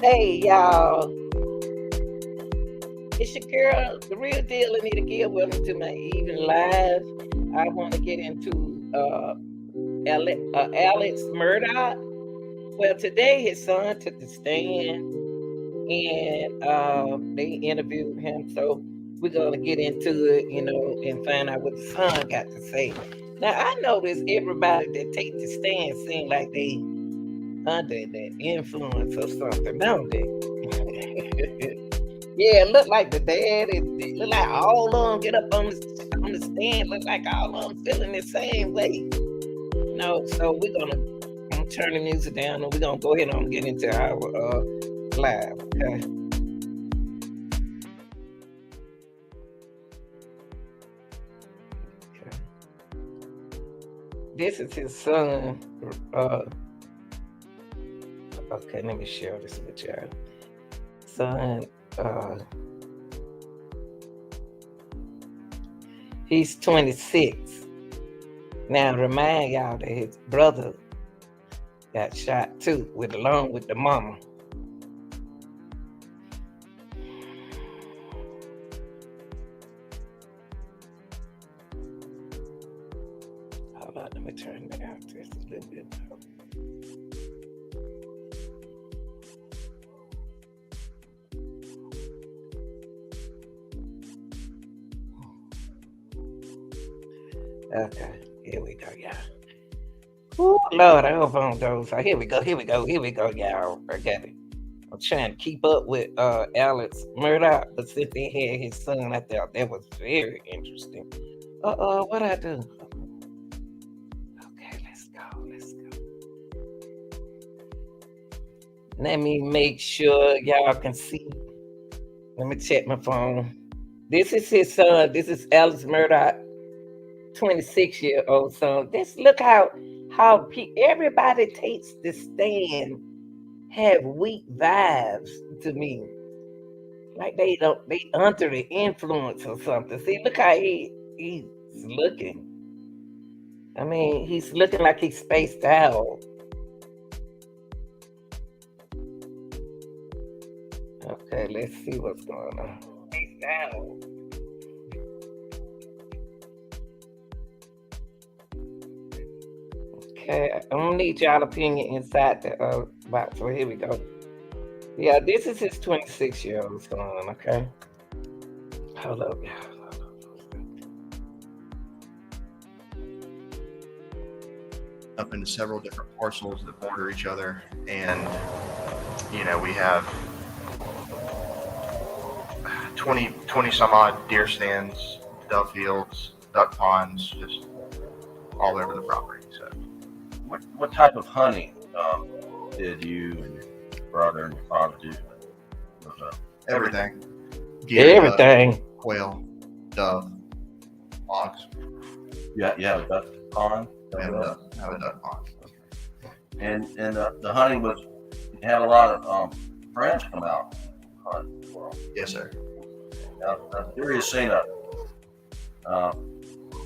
Hey y'all, it's your girl, the real deal, Anita Gill. Welcome to my evening live. I want to get into Alex Murdaugh. Well, today his son took the stand and they interviewed him. So we're going to get into it, and find out what the son got to say. Now, I notice everybody that take the stand seem like they under the influence or something, don't they? Yeah, it look like the dad. It look like all of them get up on the stand. Look like all of them feeling the same way. So I'm gonna turn the music down and we're gonna go ahead and get into our live. Okay. This is his son. Okay, let me share this with y'all. Son, he's 26. Now, remind y'all that his brother got shot too, along with the mama. Hold on, let me turn that out just a little bit. Okay, here we go, y'all. Oh Lord, I hope I don't those. So here we go, y'all. I got it. I'm trying to keep up with Alex Murdaugh, but since they had his son, I thought that was very interesting. What I do? Okay, let's go. Let me make sure y'all can see. Let me check my phone. This is his son. This is Alex Murdaugh, 26-year-old son. Look how everybody takes the stand have weak vibes to me. Like they under the influence or something. See, look how he's looking. I mean, he's looking like he's spaced out. Okay, let's see what's going on. Spaced out. Okay, I'm gonna need y'all opinion inside the box. So here we go. Yeah, this is his 26-year-old son. Okay, hold up, y'all. Up into several different parcels that border each other, and we have 20 some odd deer stands, dove fields, duck ponds, just all over the property. So, what type of hunting did you and your brother and your father do? everything. Everything. Quail, dove, hogs. Yeah, a duck pond. Have a duck pond. And the hunting was, you had a lot of friends come out and hunt. Yes, sir. Now, here you're seeing a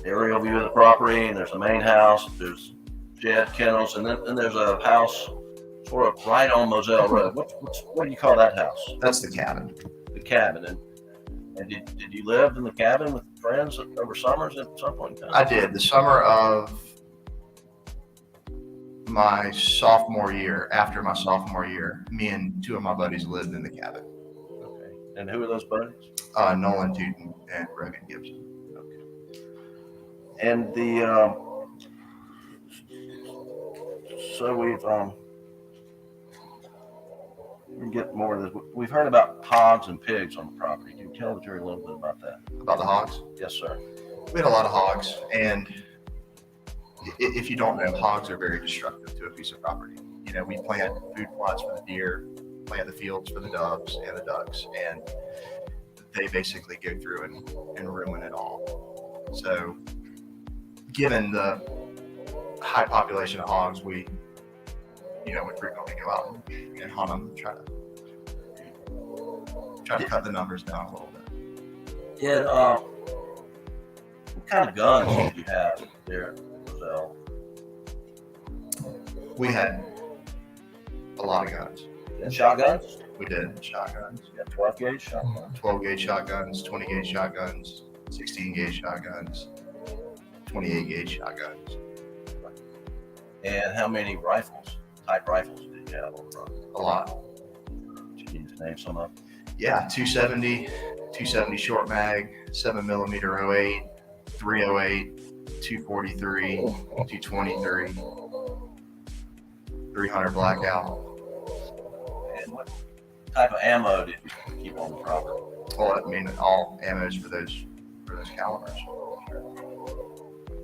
aerial view of the property, and there's a main house, there's shed, kennels, and then there's a house sort of right on Moselle Road. What do you call that house? That's the cabin. The cabin. And did you live in the cabin with friends over summers at some point in time? I did. The summer of my sophomore year, after my sophomore year, me and two of my buddies lived in the cabin. Okay. And who are those buddies? Nolan Tootin and Rogan Gibson. Okay. And so we get more of this. We've heard about hogs and pigs on the property. Can you tell the jury a little bit about that? About the hogs? Yes, sir. We had a lot of hogs, and if you don't know, hogs are very destructive to a piece of property. We plant food plots for the deer, plant the fields for the doves and the ducks, and they basically go through and ruin it all. So, given the high population of hogs, we frequently go out and hunt them, try to cut the numbers down a little bit. Yeah. What kind of guns did you have there? So We had a lot of guns. shotguns? We did shotguns, You got 12 gauge shotgun. 12 gauge shotguns, 20 gauge shotguns, 16 gauge shotguns, 28 gauge shotguns. And how many rifles, type rifles did you have on the property? A lot. Can you just name some of them? Yeah, 270 short mag, 7mm 08, 308, 243, 223, 300 blackout. And what type of ammo did you keep on the property? Well, I mean, all ammos for those calibers.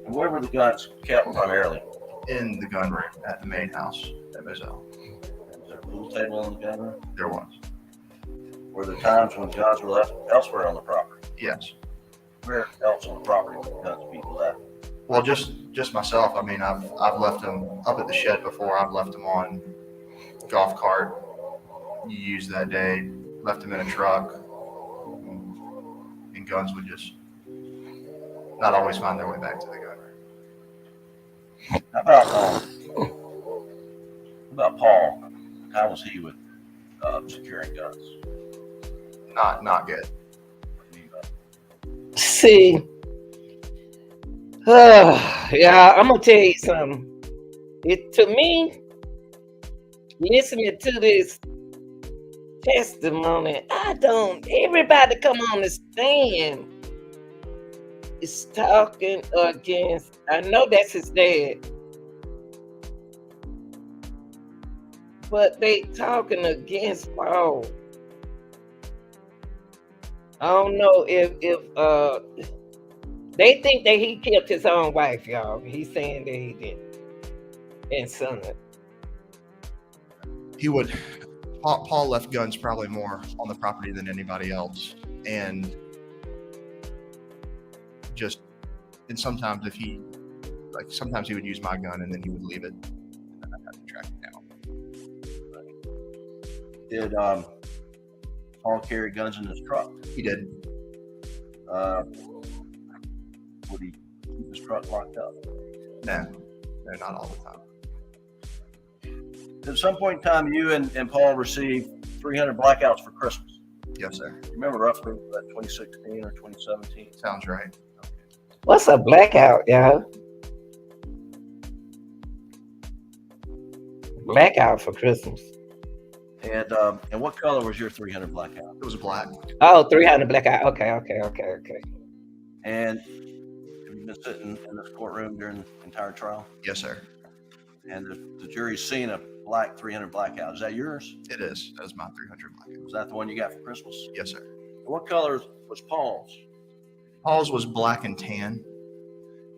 And where were the guns kept primarily? In the gun room at the main house at Moselle. Was there a pool table in the gun room? There was. Were there times when guns were left elsewhere on the property? Yes. Where else on the property were guns being left? Well, just myself. I mean, I've left them up at the shed before. I've left them on golf cart you used that day. Left them in a truck, and guns would just not always find their way back to the gun room. How about Paul? How was he with securing guns? Not good. What do you mean by that? See, yeah, I'm gonna tell you something. It to me, listening to this testimony, everybody come on the stand is talking against, I know that's his dad, but they talking against Paul. I don't know if they think that he killed his own wife, y'all. He's saying that he didn't. And son. He would. Paul left guns probably more on the property than anybody else, and sometimes sometimes he would use my gun and then he would leave it, and then I'd have to track it down. Did Paul carry guns in his truck? He did. Would he keep his truck locked up? No, not all the time. At some point in time, you and Paul received 300 blackouts for Christmas. Yes, sir. You remember roughly that 2016 or 2017? Sounds right. What's a blackout, y'all? Blackout for Christmas. And what color was your 300 blackout? It was black. Oh, 300 blackout. Okay. And have you been sitting in this courtroom during the entire trial? Yes, sir. And the jury's seen a black 300 blackout. Is that yours? It is. That is my 300 blackout. Was that the one you got for Christmas? Yes, sir. What color was Paul's? Paul's was black and tan.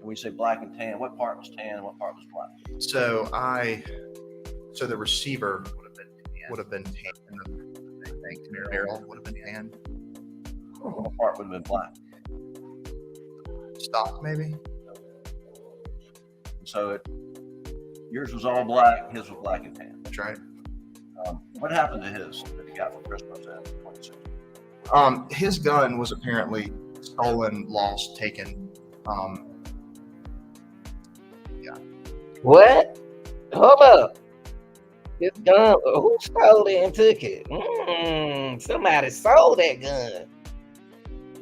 When you say black and tan, what part was tan and what part was black? So the receiver would have been tan, and the barrel would have been tan. What part would have been black? Stock, maybe. So yours was all black, his was black and tan. That's right. What happened to his that he got for Christmas in 2016? His gun was apparently stolen, lost, taken. What? Hold up. This gun, who stole it and took it? Somebody sold that gun.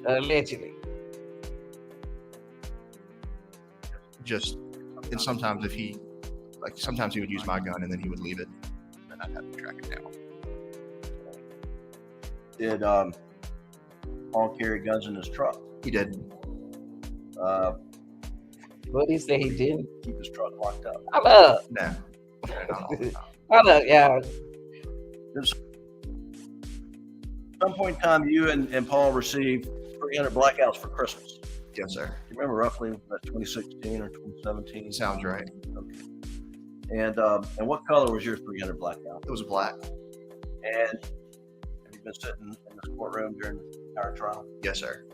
Allegedly. And sometimes sometimes he would use my gun and then he would leave it, and then I'd have to track it down. Did Paul carry guns in his truck? He did. What did he say he didn't? Keep his truck locked up. Hold up. No. Not all the time. Hold up, y'all. At some point in time, you and Paul received 300 blackouts for Christmas. Yes, sir. You remember roughly that 2016 or 2017? Sounds right. Okay. And what color was your 300 blackout? It was black. And have you been sitting in this courtroom during the entire trial? Yes, sir.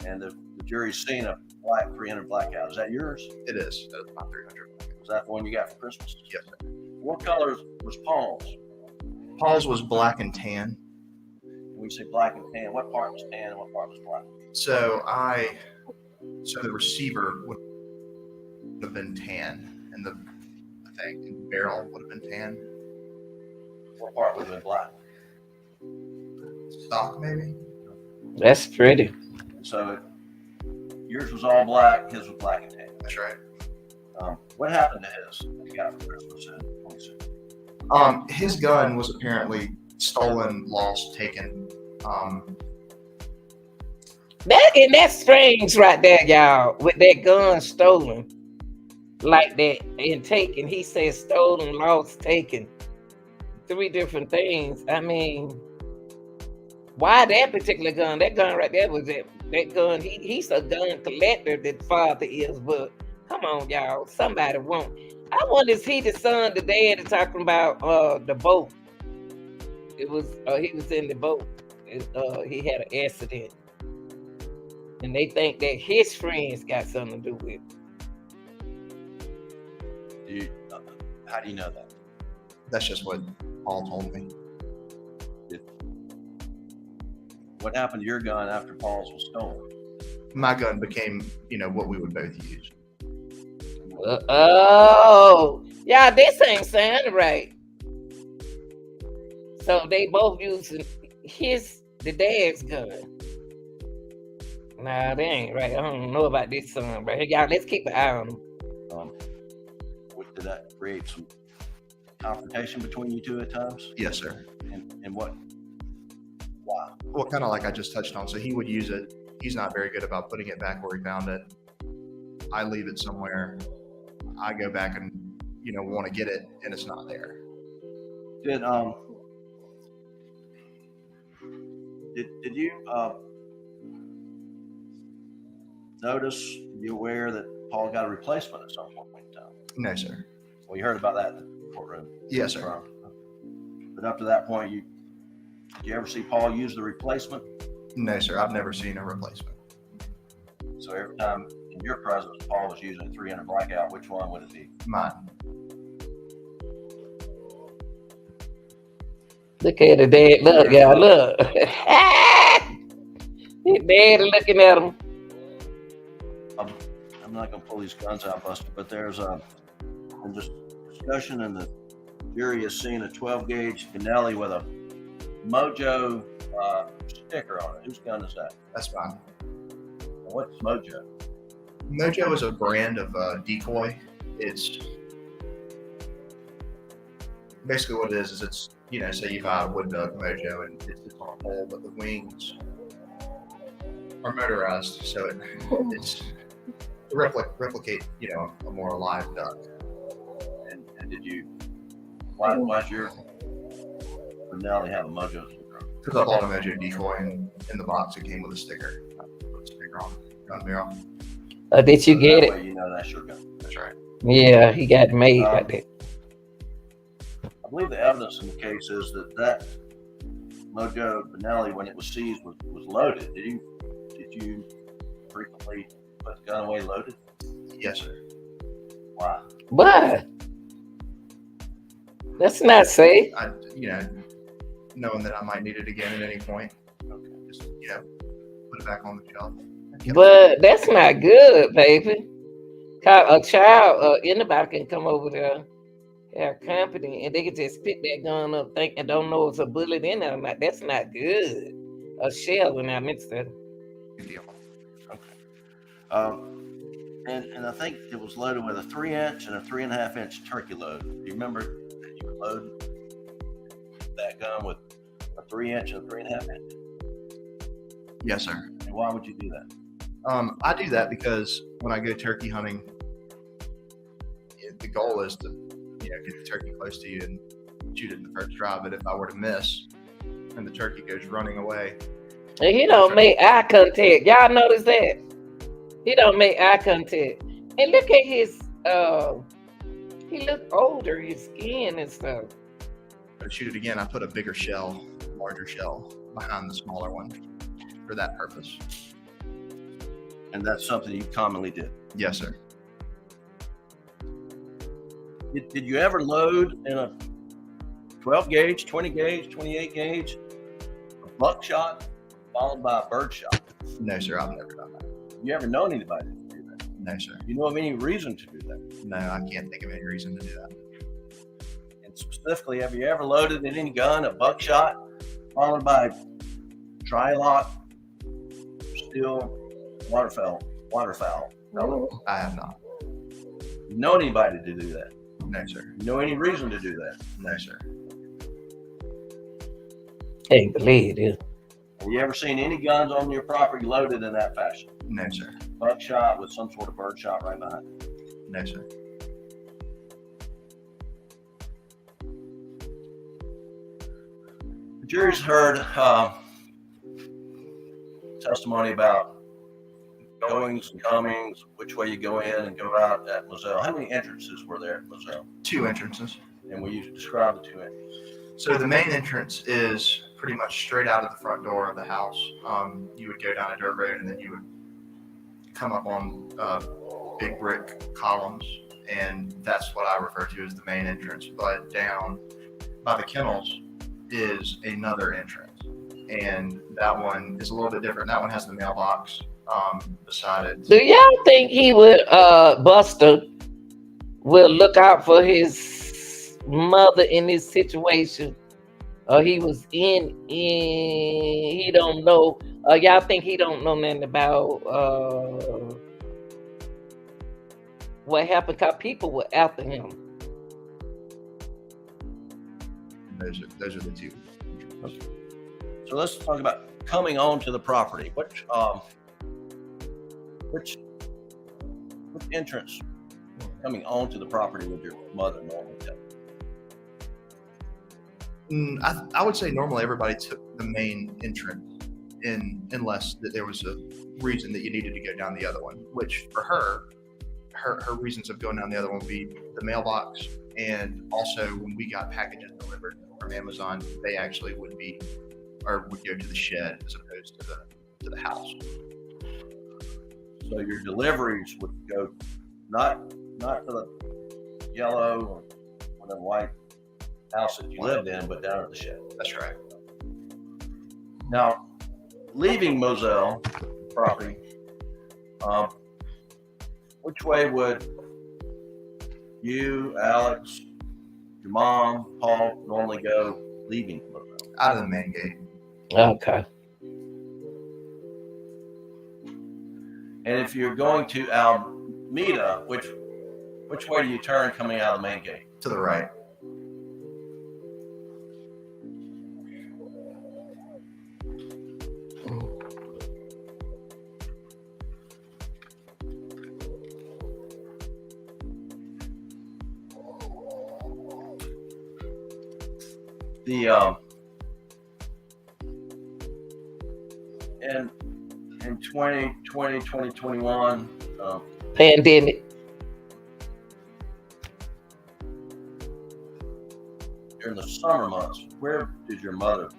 And the jury's seen a black 300 blackout. Is that yours? It is. That is my 300 blackout. Was that the one you got for Christmas? Yes, sir. What color was Paul's? Paul's was black and tan. When you say black and tan, what part was tan and what part was black? So the receiver would have been tan, and the barrel would have been tan. What part would have been black? stock, maybe. That's pretty. So yours was all black, his was black and tan. That's right. What happened to his? He got for Christmas in 26. His gun was apparently stolen, lost, taken. That's strange right there, y'all. With that gun stolen, like that, and taken. He said stolen, lost, taken. 3 different things. I mean, why that particular gun? That gun right there was that gun. He's a gun collector. That father is, but come on, y'all. Somebody won't. I wonder, is he the son, the dad is talking about the boat? It was he was in the boat. He had an accident. And they think that his friends got something to do with it. How do you know that? That's just what Paul told me. What happened to your gun after Paul's was stolen? My gun became, what we would both use. Oh, yeah, this ain't sounding right. So they both using the dad's gun. Nah, they ain't right. I don't know about this son, right? Y'all, let's keep an eye on him. Did that create some confrontation between you two at times? Yes, sir. And what? Why? Well, kind of like I just touched on. So he would use it. He's not very good about putting it back where he found it. I leave it somewhere. I go back and, want to get it, and it's not there. Did you notice, be aware that Paul got a replacement at some point in time? No, sir. Well, you heard about that in the courtroom. Yes, sir. But up to that point, did you ever see Paul use the replacement? No, sir. I've never seen a replacement. So every time in your presence, Paul was using a 300 blackout, which one would it be? Mine. Look at the dad. Look, y'all, look. His dad looking at him. I'm not going to pull these guns out, Buster, but there's a discussion, and the jury has seen a 12-gauge Benelli with a Mojo sticker on it. Whose gun is that? That's mine. What's Mojo? Mojo is a brand of decoy. It's basically what it is it's, say you buy a wood duck Mojo and it's on a pole, but the wings are motorized, so it's to replicate, a more alive duck. And did you? Why's your Benelli have a Mojo sticker on it? Because I bought a Mojo decoy, and in the box it came with a sticker. I put a sticker on gun barrel. Did you get it? Way you know that's your gun. That's right. Yeah, he got it made like that. I believe the evidence in the case is that Mojo Benelli, when it was seized, was loaded. Did you frequently put the gun away loaded? Yes, sir. Why? But that's not safe. I, knowing that I might need it again at any point. Okay. Just, put it back on the shelf. But that's not good, baby. A child, anybody can come over there, have company, and they can just pick that gun up, think and don't know it's a bullet in there. Like, that's not good. A shell, when I mixed it. Good deal. Okay. And I think it was loaded with a 3-inch and a 3.5-inch turkey load. Do you remember that you would load that gun with a 3-inch and a 3.5-inch? Yes, sir. And why would you do that? I do that because when I go turkey hunting, the goal is to, get the turkey close to you and shoot it in the first try. But if I were to miss and the turkey goes running away, And he don't make eye contact. Y'all notice that? He don't make eye contact. And look at his, he look older, his skin and stuff. to shoot it again, I put a bigger shell, larger shell behind the smaller one for that purpose. And that's something you commonly did. Yes, sir. Did you ever load in a 12 gauge, 20 gauge, 28 gauge, a buckshot followed by a bird shot? No, sir. I've never done that. You ever known anybody to do that? No, sir. You know of any reason to do that? No, I can't think of any reason to do that. And specifically, have you ever loaded in any gun a buckshot followed by dry lock, still waterfowl. Oh, I have not. You know anybody to do that? No, sir. You know any reason to do that? No, sir. can't believe it. Have you ever seen any guns on your property loaded in that fashion? No, sir. Buckshot with some sort of bird shot right behind it. No, sir. The jury's heard testimony about goings and comings, which way you go in and go out at Moselle. How many entrances were there at Moselle? 2 entrances. And will you describe the 2 entrances? So the main entrance is pretty much straight out of the front door of the house. You would go down a dirt road and then you would come up on big brick columns, and that's what I refer to as the main entrance. But down by the kennels is another entrance, and that one is a little bit different. That one has the mailbox beside it. Do y'all think he would, Buster, will look out for his mother in this situation? Or he was he don't know, y'all think he don't know nothing about what happened? Cause people were after him. Those are the 2. Okay. So let's talk about coming onto the property. Which entrance coming onto the property would your mother normally take? I would say normally everybody took the main entrance unless that there was a reason that you needed to go down the other one, which for her reasons of going down the other one would be the mailbox, and also when we got packages delivered from Amazon, they actually would go to the shed as opposed to the house. So your deliveries would go not to the yellow or the white house that you lived in, but down at the shed. That's right. Now, leaving Moselle property, which way would you, Alex, your mom, Paul normally go leaving Moselle? Out of the main gate. Okay. And if you're going to Alameda, which way do you turn coming out of the main gate? To the right. In 2020, 2021, Pandemic. during the summer months, where did your mother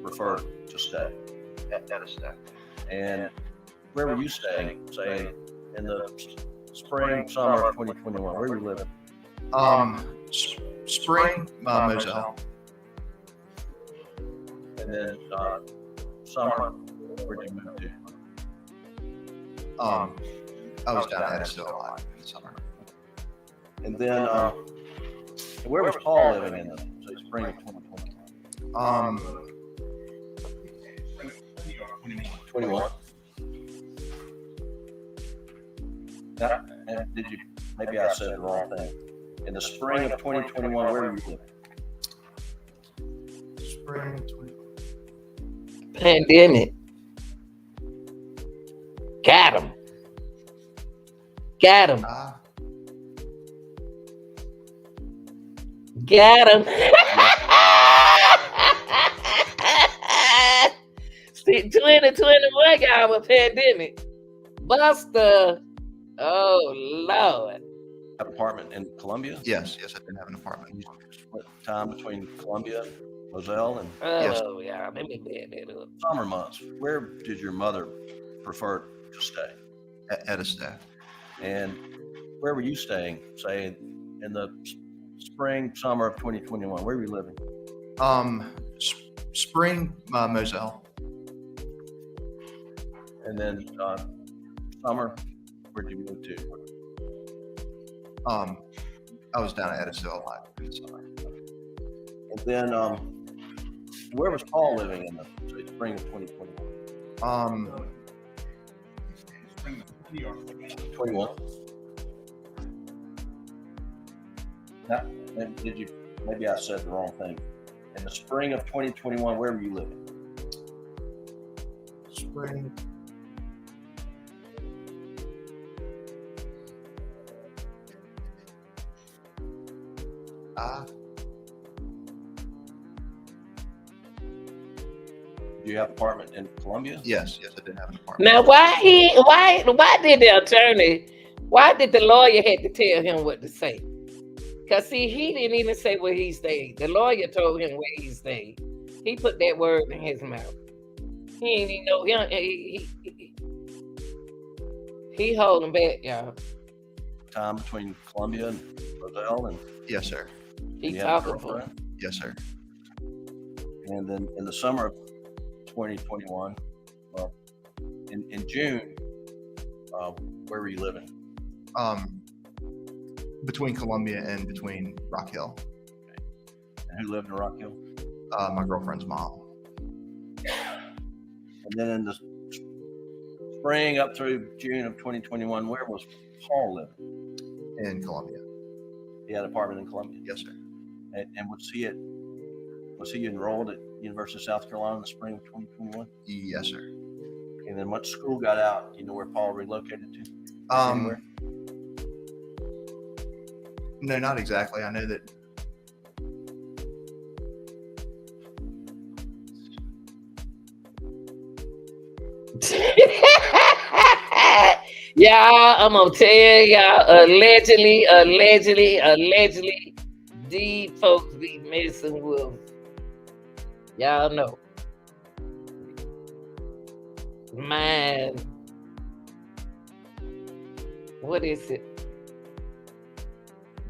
prefer to stay? At a step. And where were you staying, say, in the spring, summer of 2021? Where were you living? Spring, Moselle. And then summer, where'd you move to? I was down at still alive in the summer. And then where was Paul living in the say, spring of 2021? 21. Now, and did you? Maybe I said the wrong thing. In the spring of 2021, where were you living? Spring 20. Pandemic. Got him. Got him. Got him. See, 2021 got a pandemic. Buster. Oh, Lord. Apartment in Columbia? Yes, I did have an apartment. You split time between Columbia, Moselle, and Oh, yeah. Let me bed that up. summer months. Where did your mother prefer to stay? At a step. And where were you staying, say, in the spring, summer of 2021? Where were you living? Spring, Moselle. And then summer, where did you move to? I was down at Edisville alive in the summer. And then where was Paul living in the spring of 2021? 21. Now, maybe I said the wrong thing. In the spring of 2021, where were you living? Spring. Do you have an apartment in Columbia? Yes, I did have an apartment. Now, why did the lawyer had to tell him what to say? Because, see, he didn't even say where he stayed. The lawyer told him where he stayed. He put that word in his mouth. He ain't even know. He holding back, y'all. Time between Columbia and Murdaugh, and Yes, sir. He you have a talking for him. girlfriend? Yes, sir. And then in the summer of 2021, well, in June, where were you living? Between Columbia and between Rock Hill. And who lived in Rock Hill? My girlfriend's mom. And then in the spring up through June of 2021, where was Paul living? In Columbia. He had an apartment in Columbia. Yes, sir. And was he enrolled at University of South Carolina in the spring of 2021? Yes, sir. And then once school got out, you know where Paul relocated to? Anywhere? No, not exactly. I know that. Y'all, I'm gonna tell y'all, allegedly, these folks be messing with. Y'all know. Man. What is it?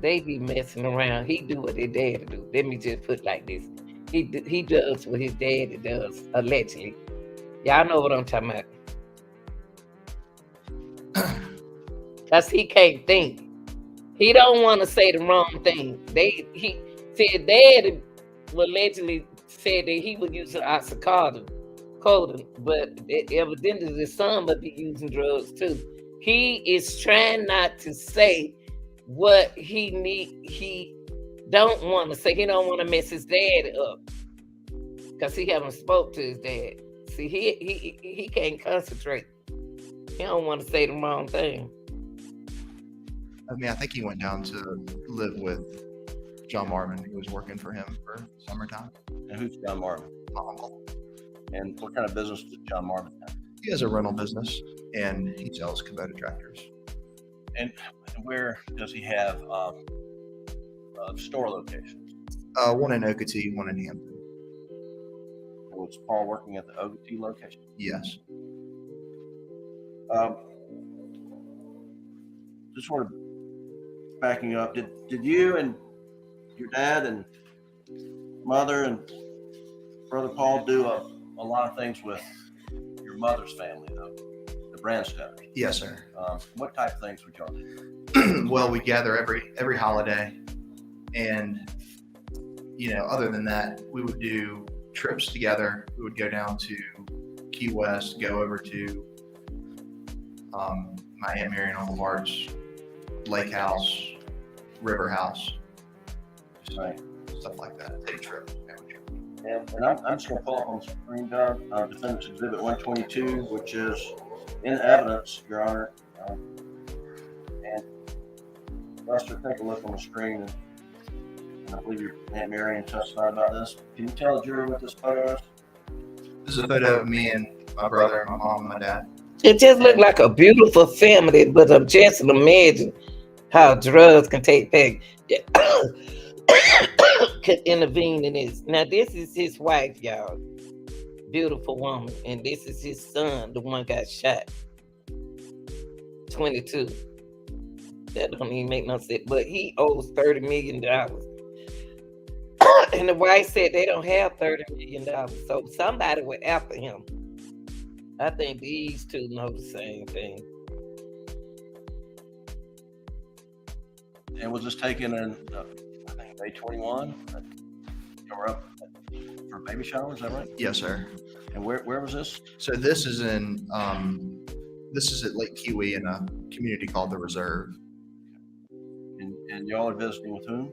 They be messing around. He do what his daddy do. Let me just put it like this. He does what his daddy does, allegedly. Y'all know what I'm talking about. Because he can't think. He don't want to say the wrong thing. He said daddy allegedly said that he was using oxycodone, but evidently the son must be using drugs too. He is trying not to say what he don't want to say. He don't want to mess his dad up because he haven't spoke to his dad. See, he can't concentrate. He don't want to say the wrong thing. I mean, I think he went down to live with John Marvin, who was working for him for summertime. And who's John Marvin? My uncle. And what kind of business does John Marvin have? He has a rental business, and he sells Kubota tractors. And where does he have store locations? One in Okatee, one in Hampton. Was Paul working at the Okatee location? Yes. Just sort of backing up, did you and your dad and mother and brother Paul do a lot of things with your mother's family, though, the Branstad? Yes, sir. What type of things would y'all do? Well, we gather every holiday, and other than that, we would do trips together. We would go down to Key West, go over to my Aunt Mary and Uncle Bart's lake house, river house, Right. stuff like that. Take trips. And I'm just going to pull up on the screen, Doug, Defendant's Exhibit 122, which is in evidence, Your Honor. And Buster, take a look on the screen, and I believe your Aunt Marion testified about this. Can you tell the jury what this photo is? This is a photo of me and my brother, my mom, and my dad. It just looked like a beautiful family, but I'm just imagine how drugs can take back, can intervene in this. Now, this is his wife, y'all. Beautiful woman. And this is his son, the one got shot. 22. That don't even make no sense. But he owes $30 million. And the wife said they don't have $30 million. So somebody went after him. I think these two know the same thing. And was this taken in, I think, May 21? You were up for baby shower, is that right? Yes, sir. And where was this? So this is in this is at Lake Kiwi in a community called the Reserve, And y'all are visiting with whom?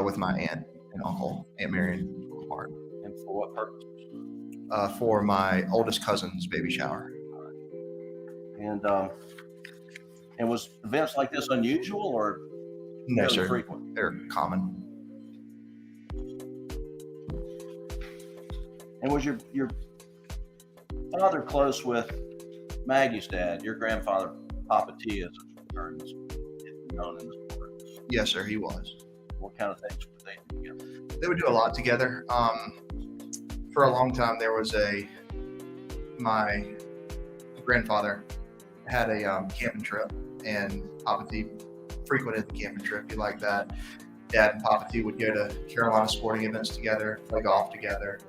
with my aunt and uncle, Aunt Mary and Uncle Mark, And for what purpose? for my oldest cousin's baby shower. And was events like this unusual or No, fairly sir. frequent? They're common. And was your father close with Maggie's dad, your grandfather, Papa T, as it's known in this world? Yes, sir. He was. What kind of things were they doing together? They would do a lot together. For a long time, there was my grandfather had a camping trip, and Papa T frequented the camping trip. He liked that. Dad and Papa T would go to Carolina sporting events together, play golf together.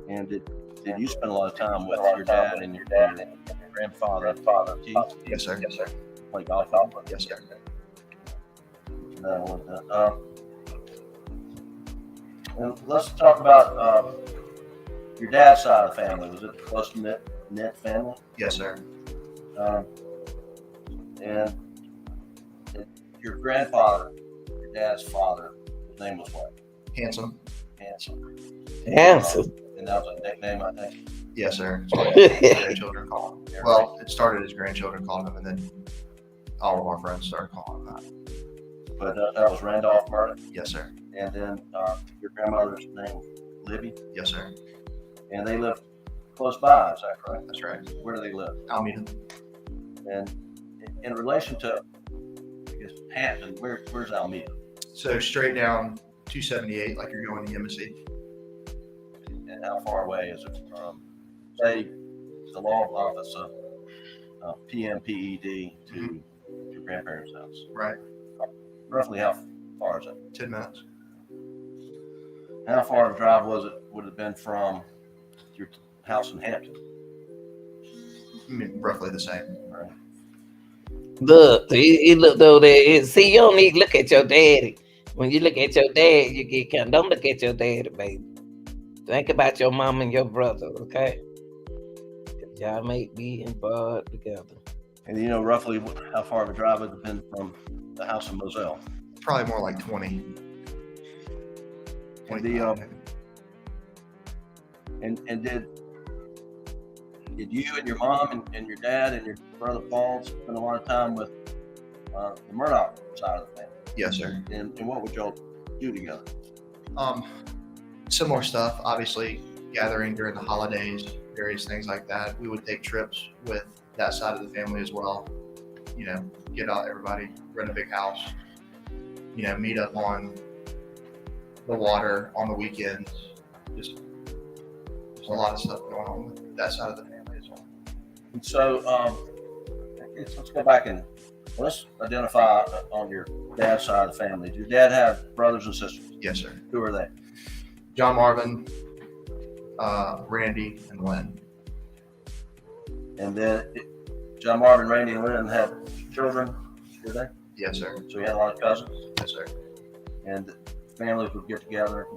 And did you spend a lot of time with your dad and your grandfather? T? Yes, sir. Yes, sir. Play golf? Yes, sir. And let's talk about your dad's side of the family. Was it a close knit family? Yes, sir. And your grandfather, your dad's father, his name was what? Handsome. Handsome. Handsome. And that was a nickname, I think. Yes, sir. That's what his grandchildren call him. Well, it started as grandchildren called him, and then all of our friends started calling him that. But that was Randolph Murdaugh. Yes, sir. And then your grandmother's name, Libby. Yes, sir. And they lived close by, is that correct? That's right. Where do they live? I'll meet him. And in relation to, I guess, Hampton, where's Alameda? So straight down 278, like you're going to Embassy. And how far away is it from, say, the law office of PMPED to your grandparents' house? Right. Roughly how far is it? 10 minutes. How far of a drive would it have been from your house in Hampton? I mean, roughly the same. Right. Look, he looked over there. See, you don't need to look at your daddy. When you look at your dad, you get kind. Don't look at your daddy, baby. Think about your mom and your brother, okay? 'Cause y'all may be involved together. And you know roughly how far of a drive it would have been from the house in Moselle? Probably more like 20. And and did you and your mom and your dad and your brother Paul spend a lot of time with the Murdaugh side of the family? Yes, sir. And what would y'all do together? Similar stuff, obviously, gathering during the holidays, various things like that. We would take trips with that side of the family as well. You know, get out everybody, rent a big house, you know, meet up on the water on the weekends. Just there's a lot of stuff going on with that side of the family as well. And so let's go back and let's identify on your dad's side of the family. Did your dad have brothers and sisters? Yes, sir. Who are they? John Marvin, Randy, and Lynn. And then John Marvin, Randy, and Lynn had children, did they? Yes, sir. So you had a lot of cousins? Yes, sir. And families would get together,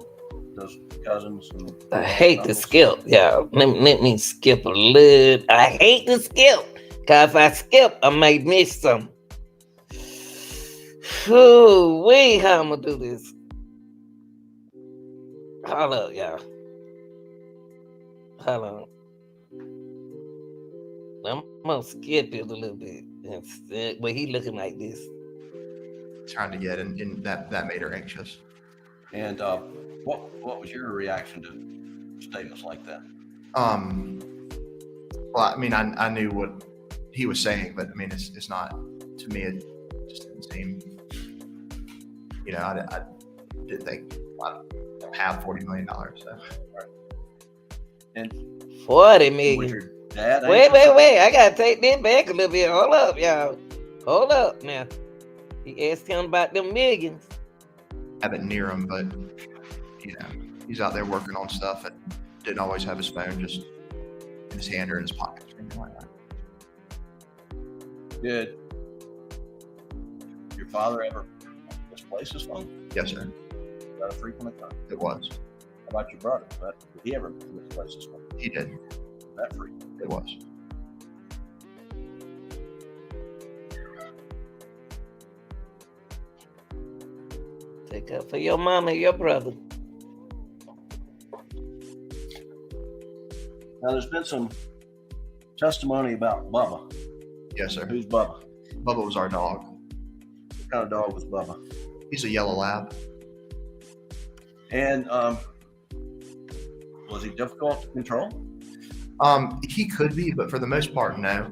those cousins. And I hate to skip, y'all. Let me skip a little. I hate to skip, because if I skip, I may miss something. Ooh, how I'm going to do this? Hold up, y'all. Hold on. I'm going to skip it a little bit. But he looking like this. Trying to get in that made her anxious. And what was your reaction to statements like that? Well, I mean, I knew what he was saying, but I mean, it's not, to me, it just didn't seem, you know, I didn't think I'd have $40 million. So. Right. And 40 was million. your dad? Wait. I got to take that back a little bit. Hold up, y'all. Hold up now. He asked him about them millions. Have it near him, but, you know, he's out there working on stuff and didn't always have his phone just in his hand or in his pocket or anything like that. Did your father ever misplace his phone? Yes, sir. Was that a frequent occurrence? It was. about your brother? Did he ever misplace his one? He did. That freak. It was. Take up for your mama and your brother. Now, there's been some testimony about Bubba. Yes, sir. Who's Bubba? Bubba was our dog. What kind of dog was Bubba? He's a yellow lab. And was he difficult to control? He could be, but for the most part, no.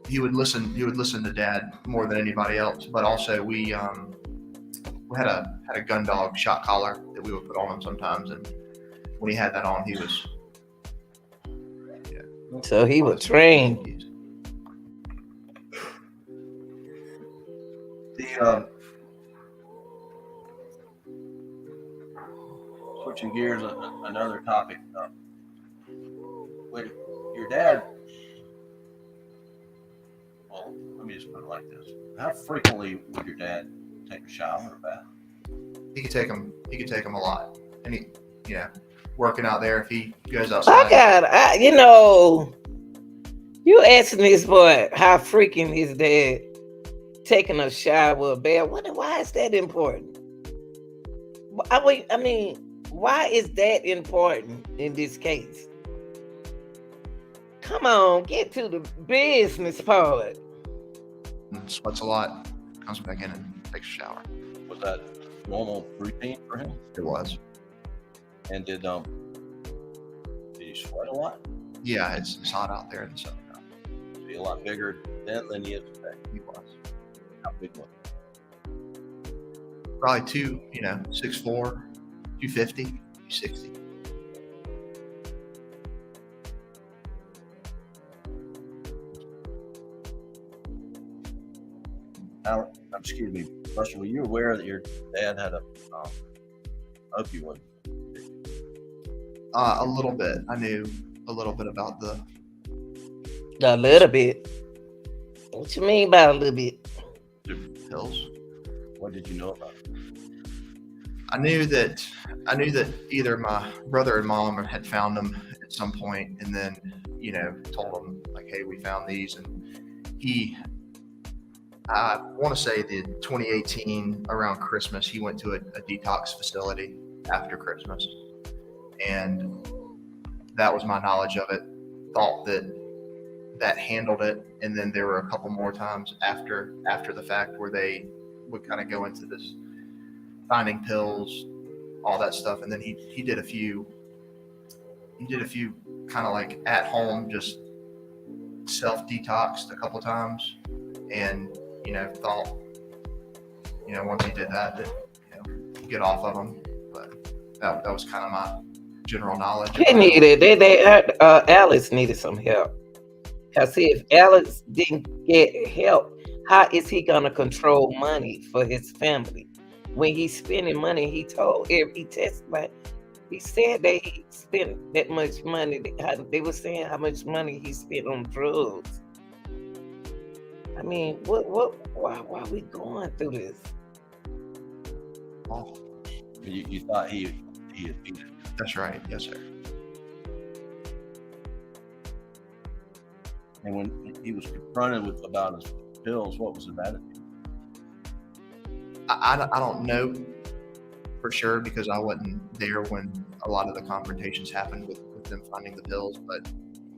He would listen. He would listen to Dad more than anybody else. But also, we had a gun dog shot collar that we would put on him sometimes, and when he had that on, he was. Yeah. So he was trained. Switching gears, another topic. With your dad, well, let me just put it like this: how frequently would your dad take a shower or bath? He could take him. He could take him a lot, and he, working out there if he goes outside. You asking this boy how freaking his dad taking a shower or a bath. Why is that important? I mean, why is that important in this case? Come on, get to the business part. Sweats a lot, comes back in and takes a shower. Was that normal routine for him? It was. And did he sweat a lot? Yeah, it's hot out there in the sun. Is he a lot bigger then than he is today? He was. How big was he? Probably 6'4", 250, 260. Now, excuse me, Buster, were you aware that your dad had a opioid? A little bit. I knew a little bit about A little bit. What you mean by a little bit? pills. What did you know about it? I knew that either my brother and mom had found them at some point, and then told them like, "Hey, we found these." And I want to say the 2018 around Christmas, he went to a detox facility after Christmas, and that was my knowledge of it. Thought that handled it, and then there were a couple more times after the fact where they would kind of go into this finding pills, all that stuff, and then he did a few kind of like at home, just self detoxed a couple times, and thought once he did that get off of them, but that was kind of my general knowledge. Alex needed some help. Cause see, if Alex didn't get help, how is he gonna control money for his family? When he's spending money, he testified. He said that he spent that much money. They were saying how much money he spent on drugs. I mean, why are we going through this? Oh, You thought he had beat it. that's right. Yes, sir. And when he was confronted about his pills, what was his attitude? I don't know for sure because I wasn't there when a lot of the confrontations happened with them finding the pills. But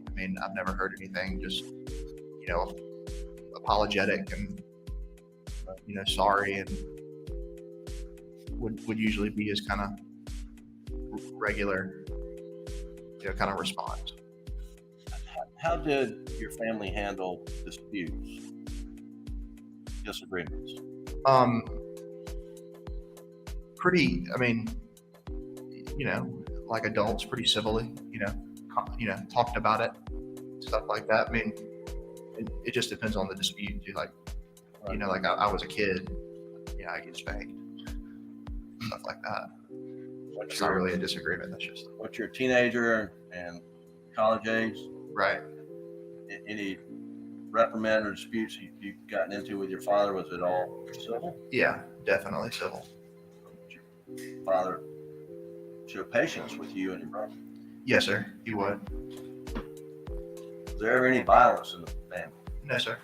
I mean, I've never heard anything. Just apologetic and sorry, and would usually be his kind of regular kind of response. How did your family handle disputes, disagreements? Pretty. I mean, like adults, pretty civilly. Talked about it, stuff like that. I mean, it just depends on the dispute. Like, Right. like I was a kid. I get spanked, stuff like that. It's not really a disagreement. That's just What's your teenager and college age? right. Any reprimand or disputes you've gotten into with your father? Was it all civil? Yeah, definitely civil. Your father show patience with you and your brother. Yes, sir. He would. Was there ever any violence in the family? No, sir.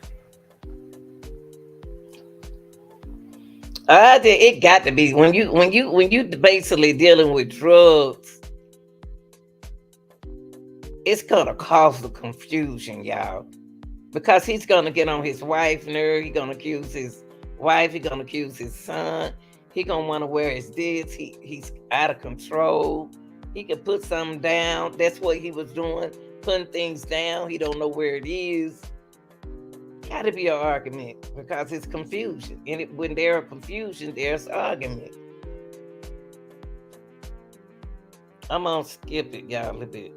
It got to be when you basically dealing with drugs, it's gonna cause the confusion, y'all. Because he's gonna get on his wife's nerve, he's gonna accuse his wife, he's gonna accuse his son, he gonna wanna wear his this, he's out of control. He could put something down. That's what he was doing, putting things down. He don't know where it is. Gotta be an argument because it's confusion. And when there's confusion, there's argument. I'm gonna skip it, y'all, a little bit.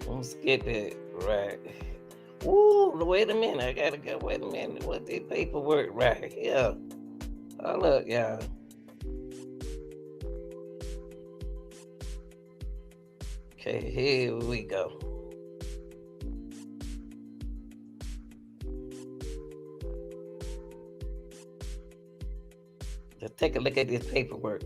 I'm gonna skip it, right. Ooh, wait a minute. I gotta go. Wait a minute. What the paperwork right here? Oh, look, y'all. Okay, here we go. Let's take a look at this paperwork.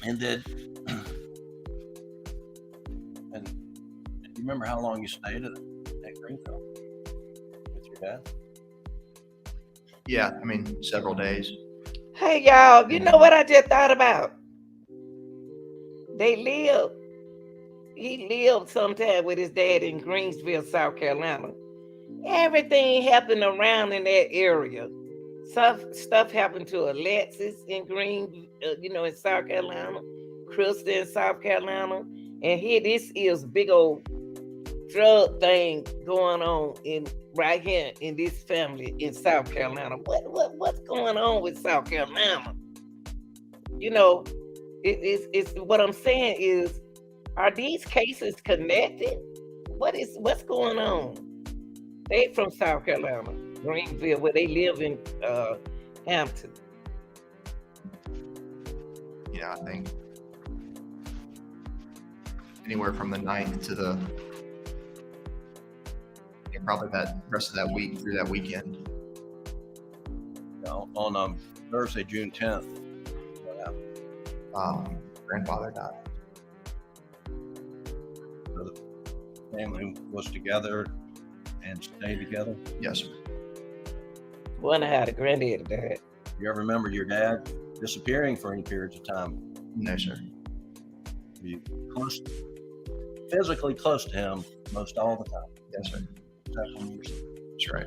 And did and do you remember how long you stayed at Greenville with your dad? Yeah, I mean, several days. Hey, y'all, you know what I just thought about? He lived sometime with his dad in Greensville, South Carolina. Everything happened around in that area. Stuff happened to Alexis in in South Carolina, Krista in South Carolina, and here this is big old drug thing going on right here in this family in South Carolina. What's going on with South Carolina? You know, it's what I'm saying is, are these cases connected? What's going on? They from South Carolina, Greenville, where they live in Hampton. Yeah, I think anywhere from the 9th to the probably that rest of that week through that weekend. On Thursday, June 10th. Grandfather died. So the family was together and stayed together. Yes, sir. Wonder how the granddaddy died. You ever remember your dad disappearing for any periods of time? No, sir. Were you physically close to him most all the time? Yes, sir. That's right.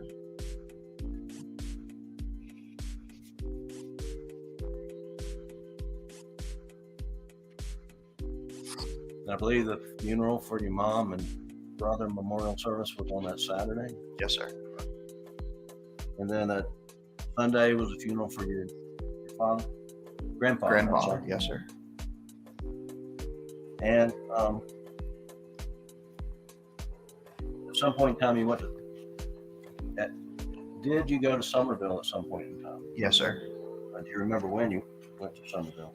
And I believe the funeral for your mom and brother memorial service was on that Saturday. Yes, sir. And then that Sunday was a funeral for your father, grandfather. Grandfather. Yes, sir. And at some point in time, you went to. Did you go to Somerville at some point in time? Yes, sir. Do you remember when you went to Somerville?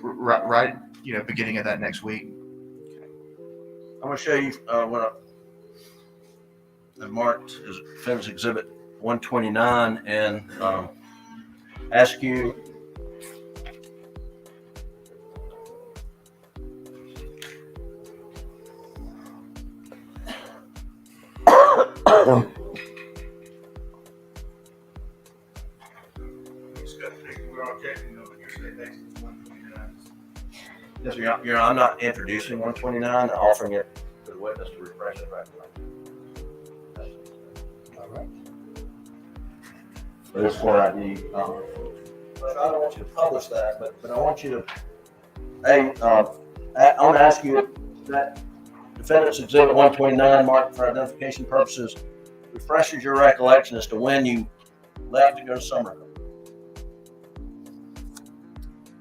Right, beginning of that next week. Okay. I'm going to show you what I marked as Defense Exhibit 129 and ask you. Yes, I'm not introducing 129, I'm offering it to the witness to refresh it right now. All right. So this is what I need. I don't want you to publish that, but I want you to, I want to ask you that Defendant's Exhibit 129, marked for identification purposes, refreshes your recollection as to when you left to go to Somerville.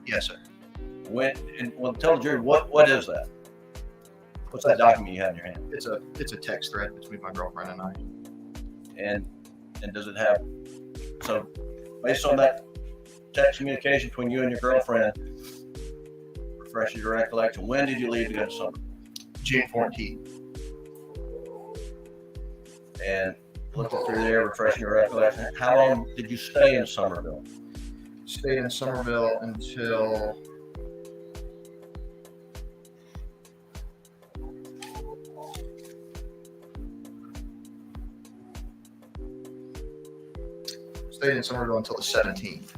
Yes, sir. Tell the jury what is that? What's that document you have in your hand? It's a text thread between my girlfriend and I. And does it have, so based on that text communication between you and your girlfriend, refreshes your recollection, when did you leave to go to Somerville? June 14th. And looking through there, refreshing your recollection, how long did you stay in Somerville? Stayed in Somerville until the 17th.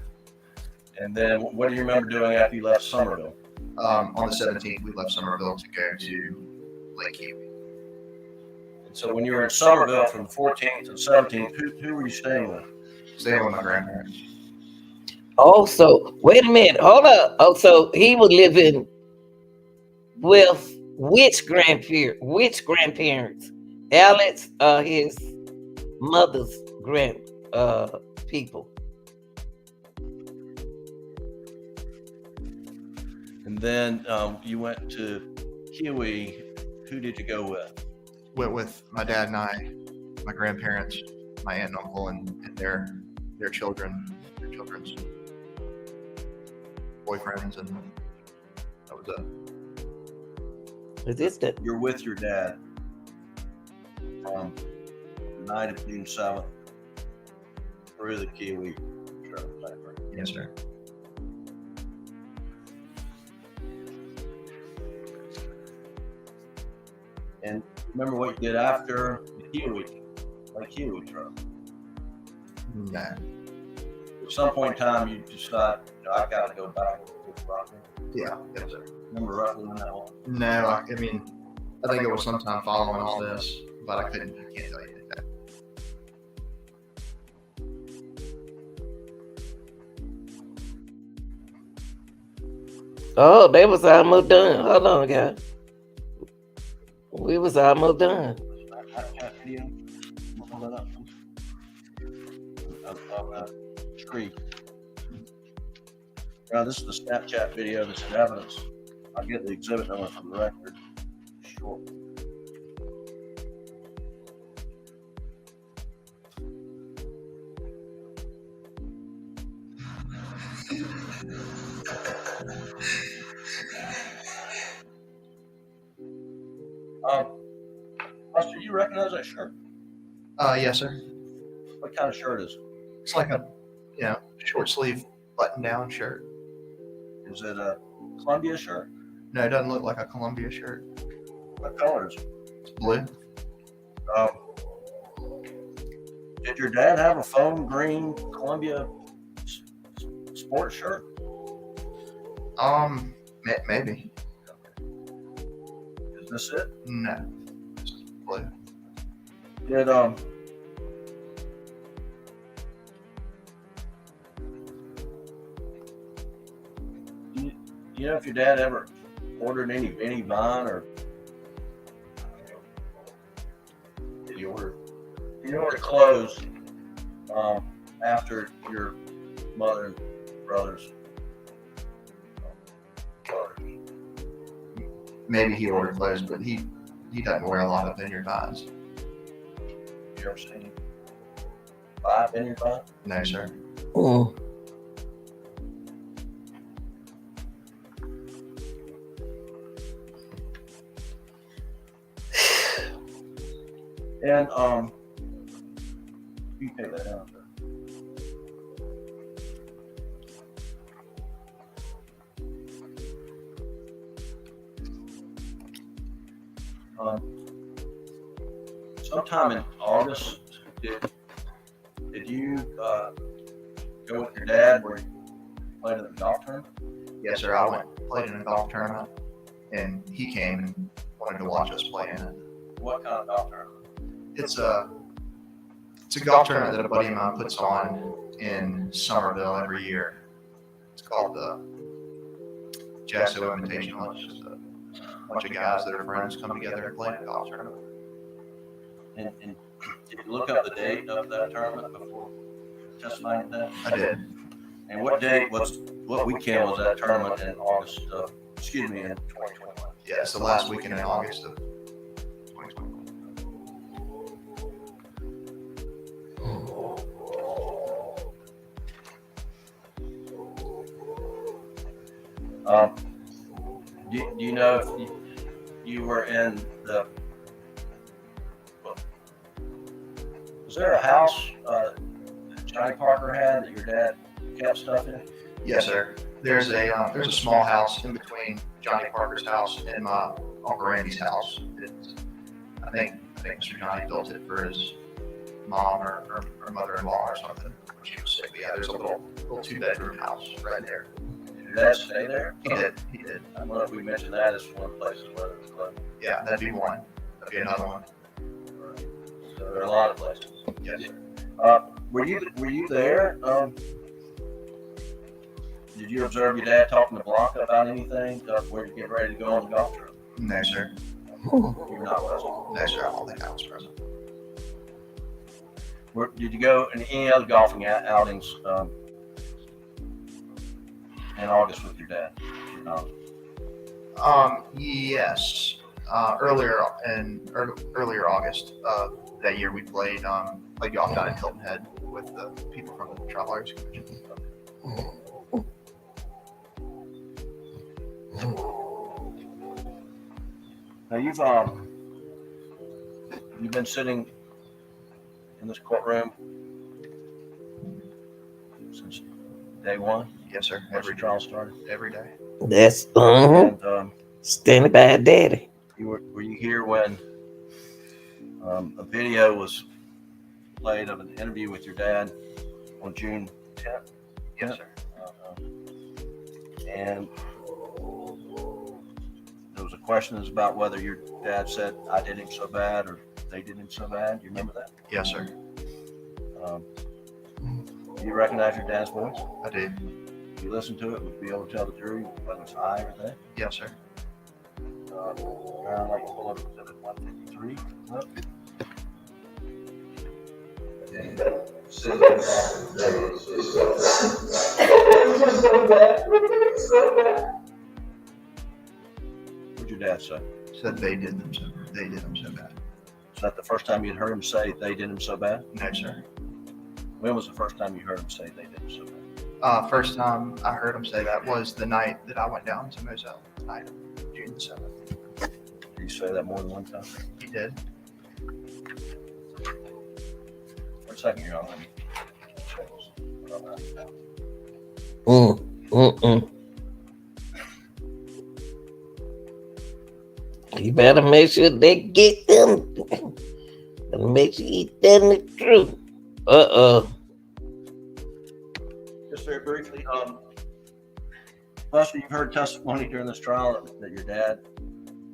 And then what do you remember doing after you left Somerville? On the 17th, we left Somerville to go to Lake Kiwi. And so when you were in Somerville from the 14th to the 17th, who were you staying with? Staying with my grandparents. Oh, so wait a minute. Hold up. Oh, so he was living with which grandparent? Which grandparents? Alex, his mother's people. And then you went to Kiwi. Who did you go with? Went with my dad and I, my grandparents, my aunt and uncle, and their children, their children's boyfriends, and that was it. Is this the You're with your dad from the night of June 7th through the Kiwi trip. Yes, sir. And remember what you did after the Kiwi trip? No. At some point in time, you decide, I gotta go back to the property. Yeah. Yes, sir. Remember roughly when that was? No, I think it was sometime following all this, but I can't tell you that. Oh, they was almost done. Hold on, guys. We was almost done. Snapchat video. Hold that up. Of that tree. Now this is the Snapchat video. This is evidence. I'll get the exhibit number from the record. Sure. Buster, you recognize that shirt? Yes, sir. What kind of shirt is it? It's like a, short sleeve button down shirt. Is it a Columbia shirt? No, it doesn't look like a Columbia shirt. What color is it? It's blue. Did your dad have a foam green Columbia sports shirt? Maybe. Is this it? No. It's blue. Did you know if your dad ever ordered any Benny Vine, or did he order clothes after your mother and brothers? Maybe he ordered clothes, but he doesn't wear a lot of vineyard vines. You ever seen him buy a Benny Vine? No, sir. Mm. And you take that down, sir. Sometime in August, did you go with your dad where you played in the golf tournament? Yes, sir. I played in a golf tournament, and he came and wanted to watch us play in it. What kind of golf tournament? It's a golf tournament that a buddy of mine puts on in Somerville every year. It's called the Jasso Invitational. It's just a bunch of guys that are friends come together and play in a golf tournament. And did you look up the date of that tournament before testifying that? I did. And what weekend was that tournament in August of, in 2021? Yeah, it's the last weekend in August of 2021. Do you know if you were in the. Was there a house that Johnny Parker had that your dad kept stuff in? Yes, sir. There's a small house in between Johnny Parker's house and my Uncle Randy's house. I think Mr. Johnny built it for his mom or mother-in-law or something when she was sick. But yeah, there's a little 2-bedroom house right there. Did your dad stay there? He did. I don't know if we mentioned that as one of the places where it was closed. Yeah, that'd be one. That'd be another one. So there are a lot of places. Yes, sir. Were you there? Did you observe your dad talking to Blanca about anything? Where you get ready to go on the golf trip? No, sir. You're not present. No, sir. I don't think I was present. Did you go in any other golfing outings in August with your dad? Yes. Earlier August that year, we played golf down in Hilton Head with the people from the Travel Arts Convention. Now you've been sitting in this courtroom since day one. Yes, sir. Every trial started. Every day. That's And standing by daddy. were you here when a video was played of an interview with your dad on June 10th? Yes, sir. And there was a question about whether your dad said, "I did him so bad," or "they did him so bad." Do you remember that? Yes, sir. Do you recognize your dad's voice? I do. If you listen to it, would you be able to tell the jury whether it's I or they? Yes, sir. I'd like to pull up Exhibit 153. What'd your dad say? Said they did them so bad. Is that the first time you'd heard him say they did him so bad? No, sir. When was the first time you heard him say they did him so bad? First time I heard him say that was the night that I went down to Moselle, the night of June the 7th. Did you say that more than one time? He did. For a second, you're on. You better make sure they get them. Better make sure you tell the truth. Just very briefly, Buster, you've heard testimony during this trial that your dad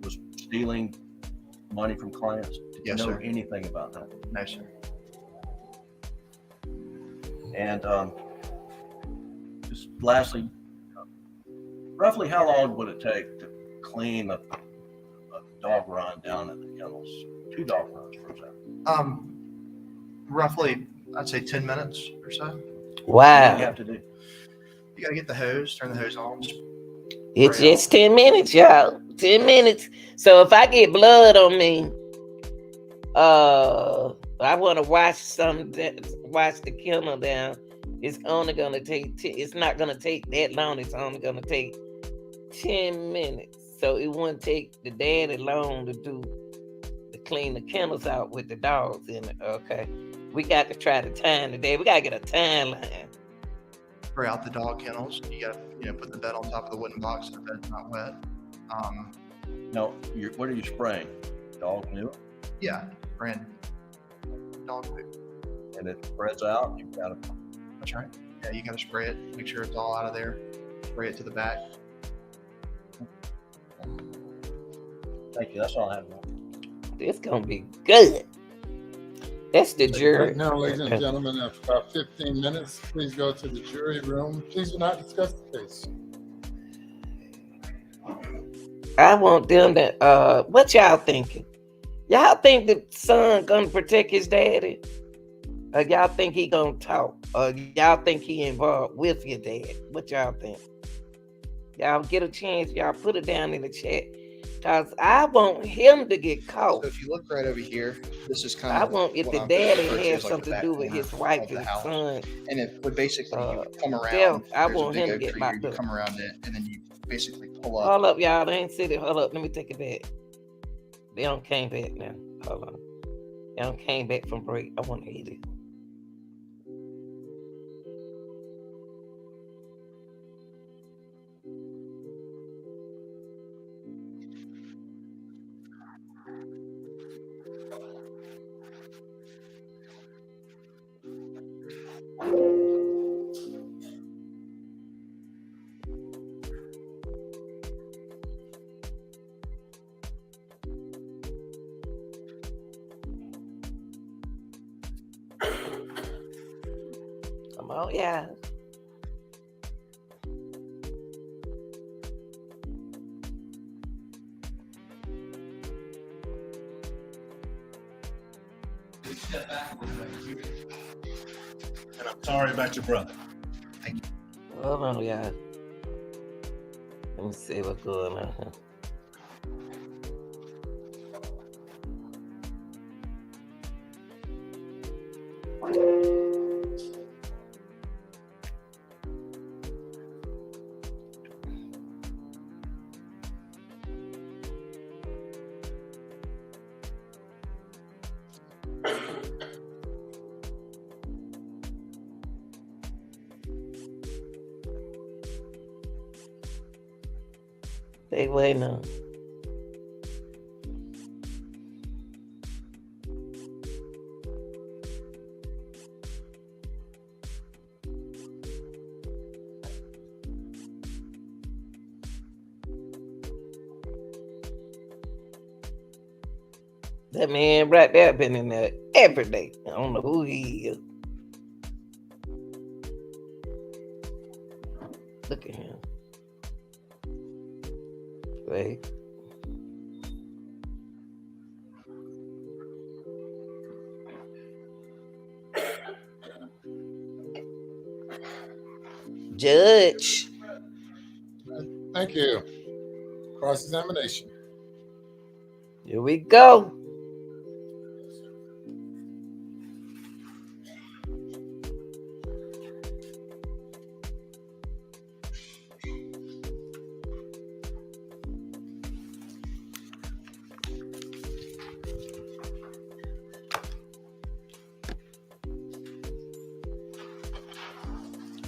was stealing money from clients. Did Yes, you know sir. anything about that? No, sir. And just lastly, roughly how long would it take to clean a dog run down at the kennels? 2 dog runs, for example. Roughly, I'd say 10 minutes or so. What do you Wow. have to do? You gotta get the hose, turn the hose on. It's just 10 minutes, y'all. 10 minutes. So if I get blood on me, I want to wash the kennel down. It's only gonna take. It's not gonna take that long. It's only gonna take 10 minutes. So it wouldn't take the daddy long to clean the kennels out with the dogs in it. Okay, we got to try the time today. We gotta get a timeline. Spray out the dog kennels. You gotta, put the bed on top of the wooden box so the bed's not wet. No, what are you spraying? Dog manure? Yeah, brand dog food. And it spreads out. You've got to. That's right. Yeah, you gotta spray it. Make sure it's all out of there. Spray it to the back. Thank you. That's all I have. It's gonna be good. That's the jury. Right now, ladies and gentlemen, after about 15 minutes, please go to the jury room. Please do not discuss the case. I want them to. What y'all thinking? Y'all think the son gonna protect his daddy? Or y'all think he gonna talk? Or y'all think he involved with your dad? What y'all think? Y'all get a chance, y'all put it down in the chat. Cause I want him to get caught. So if you look right over here, this is kind I of. want if what the I'm daddy referring to has as like something the to do back with corner his wife of the and house. son. And it would basically you would come around. Dale, I there's a want big him to oak get tree my here, you book. come around it, and then you basically pull up. Hold up, y'all. I ain't said it. Hold up. Let me take it back. They don't came back now. Hold on. They don't came back from break. I want to eat it. Come on, yeah. And I'm sorry about your brother. Hold on, yeah. Let me see what's going on here. They waiting on. That man right there been in there every day. I don't know who he is. Look at him. Wait. Judge. Thank you. Cross-examination. Here we go.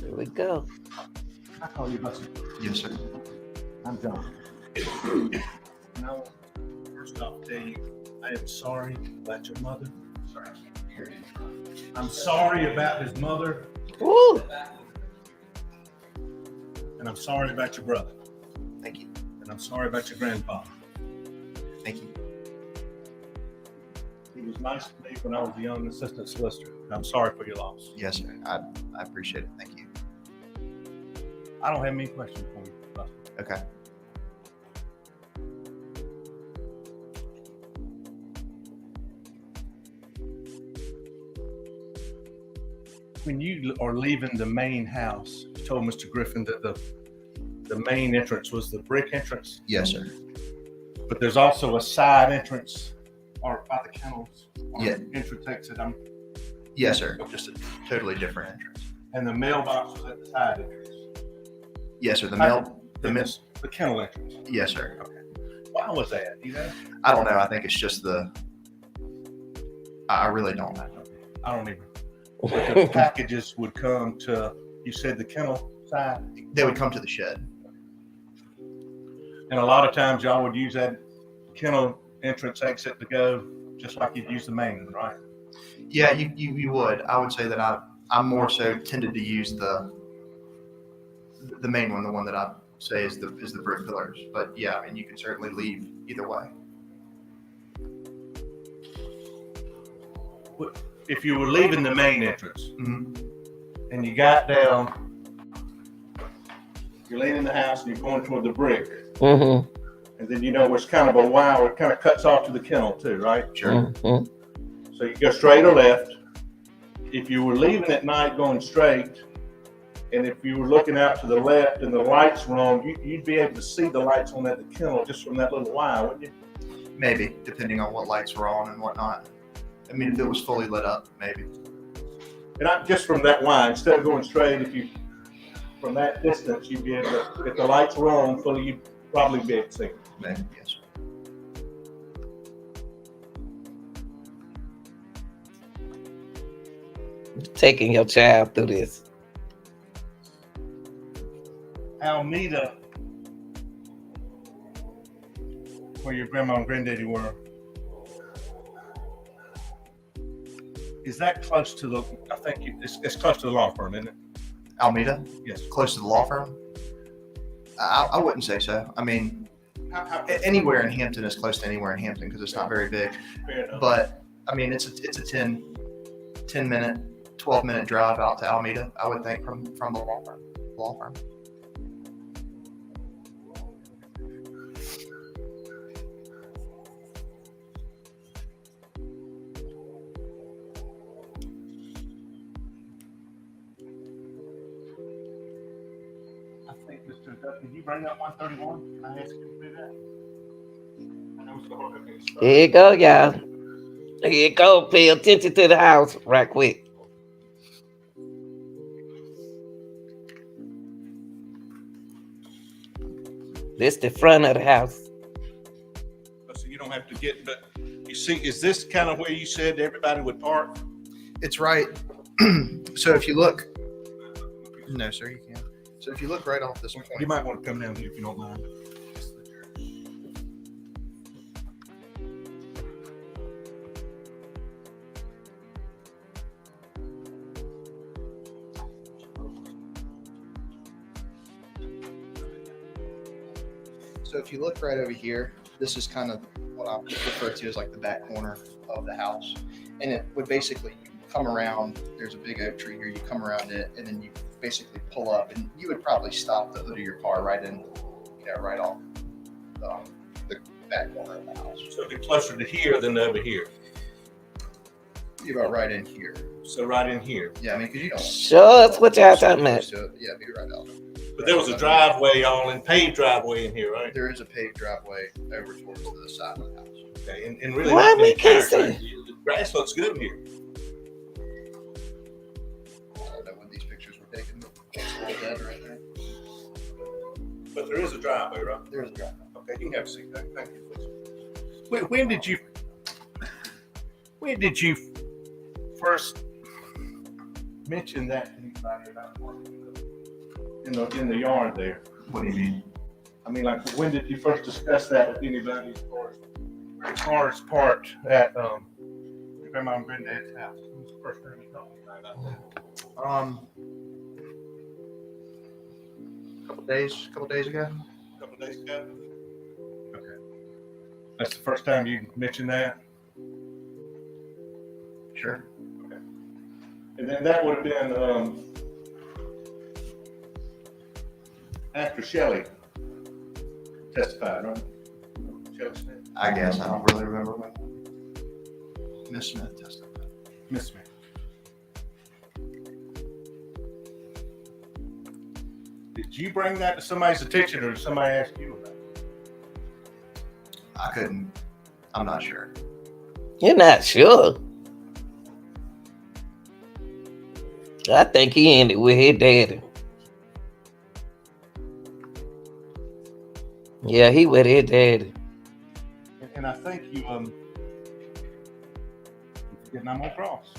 Here we go. I call you Buster. Yes, sir. I'm John. Now, first off, tell you, I am sorry about your mother. Sorry. I'm sorry about his mother, Woo! and I'm sorry about your brother, Thank you. and I'm sorry about your grandfather. Thank you. He was nice to me when I was a young assistant solicitor, and I'm sorry for your loss. Yes, sir. I appreciate it. Thank you. I don't have any questions for you, Buster. Okay. When you are leaving the main house, you told Mr. Griffin that the main entrance was the brick entrance, Yes, sir. but there's also a side entrance or by the kennels. Or Yeah. Entrance exit. Yes, sir. Just a totally different entrance. And the mailbox was at the side entrance. Yes, sir. The kennel entrance. Yes, sir. Why was that? You know? I don't know. I think it's just I really don't know. I don't even. But the packages would come to, you said the kennel side, They would come to the shed. and a lot of times y'all would use that kennel entrance exit to go, just like you'd use the main one, right? Yeah, you would. I would say that I'm more so tended to use the main one, the one that I say is the brick pillars. But yeah, I mean, you can certainly leave either way. If you were leaving the main entrance Mhm. and you got down, you're leaving the house and you're going toward the brick, Mm-hmm. and then you know it's kind of a Y, it kind of cuts off to the kennel too, right? Sure. Mm-hmm. So you go straight or left. If you were leaving at night going straight, and if you were looking out to the left and the lights were on, you'd be able to see the lights on at the kennel just from that little Y, wouldn't you? Maybe, depending on what lights were on and whatnot. I mean, if it was fully lit up, maybe. And just from that Y, instead of going straight, from that distance, you'd be able to, if the lights were on fully, you'd probably be able to see them. Maybe, yes. taking your child through this. Almeida, where your grandma and granddaddy were, is that close to the? I think it's close to the law firm, isn't it? Almeida, Yes. close to the law firm. I wouldn't say so. I mean, How anywhere in Hampton is close to anywhere in Hampton because it's not very big. fair enough. But I mean, it's a 10 minute, 12-minute drive out to Alameda, I would think, from the law firm. I think, Mr. Duff, did you bring up 131? Can I ask you to do that? I know it's going to be a Here you go, y'all. Here you go. Pay attention to the house right quick. This the front of the house. So you don't have to get, but you see, is this kind of where you said everybody would park? It's right. So if you look, no, sir, you can't. So if you look right off this point, You might want to come down here if you don't mind. So if you look right over here, this is kind of what I refer to as like the back corner of the house. And it would basically, you come around, there's a big oak tree here, you come around it, and then you basically pull up, and you would probably stop the hood of your car right in, right off the back corner of the house. So it'd be closer to here than over here. Be about right in here. So right in here. Yeah, I mean, because you don't. Show us what y'all talking about. So, yeah, be right out. But there was a driveway paved driveway in here, right? There is a paved driveway over towards the side of the house. Okay, and really, Why not we many can't cars. see? The grass looks good here. I don't know when these pictures were taken. It's a little dead right there. But there is a driveway, right? There is a driveway. Okay, you can have a seat. Thank you. When did you first mention that to anybody about working in the yard there? What do you mean? I mean, like, when did you first discuss that with anybody as far as part at your grandma and granddad's house? When was the first time you told me about that? A couple days ago. A couple of days ago? Okay. That's the first time you mentioned that? Sure. And then that would have been after Shelley testified, right? Shelley Smith. I guess I don't really remember when Miss Smith testified. Miss Smith. Did you bring that to somebody's attention, or did somebody ask you about it? I couldn't. I'm not sure. You're not sure. I think he ended with his daddy. Yeah, he with his daddy. And I think you getting I'm on cross.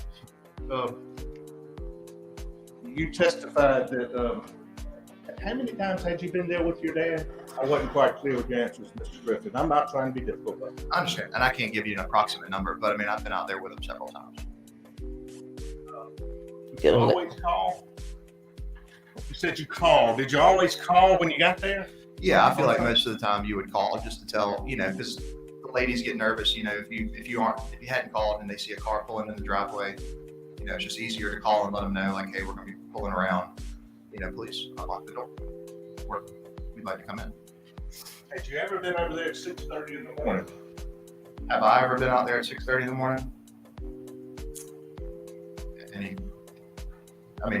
You testified that how many times had you been there with your dad? I wasn't quite clear with your answers, Mr. Griffin. I'm not trying to be difficult, but I understand, and I can't give you an approximate number, but I mean, I've been out there with him several times. did you always call? You said you called. Did you always call when you got there? Yeah, I feel like most of the time you would call just to tell, because the ladies get nervous. If you hadn't called and they see a car pulling in the driveway, it's just easier to call and let them know, like, hey, we're going to be pulling around. Please unlock the door. We'd like to come in. Had you ever been over there at 6:30 in the morning? Have I ever been out there at 6:30 in the morning?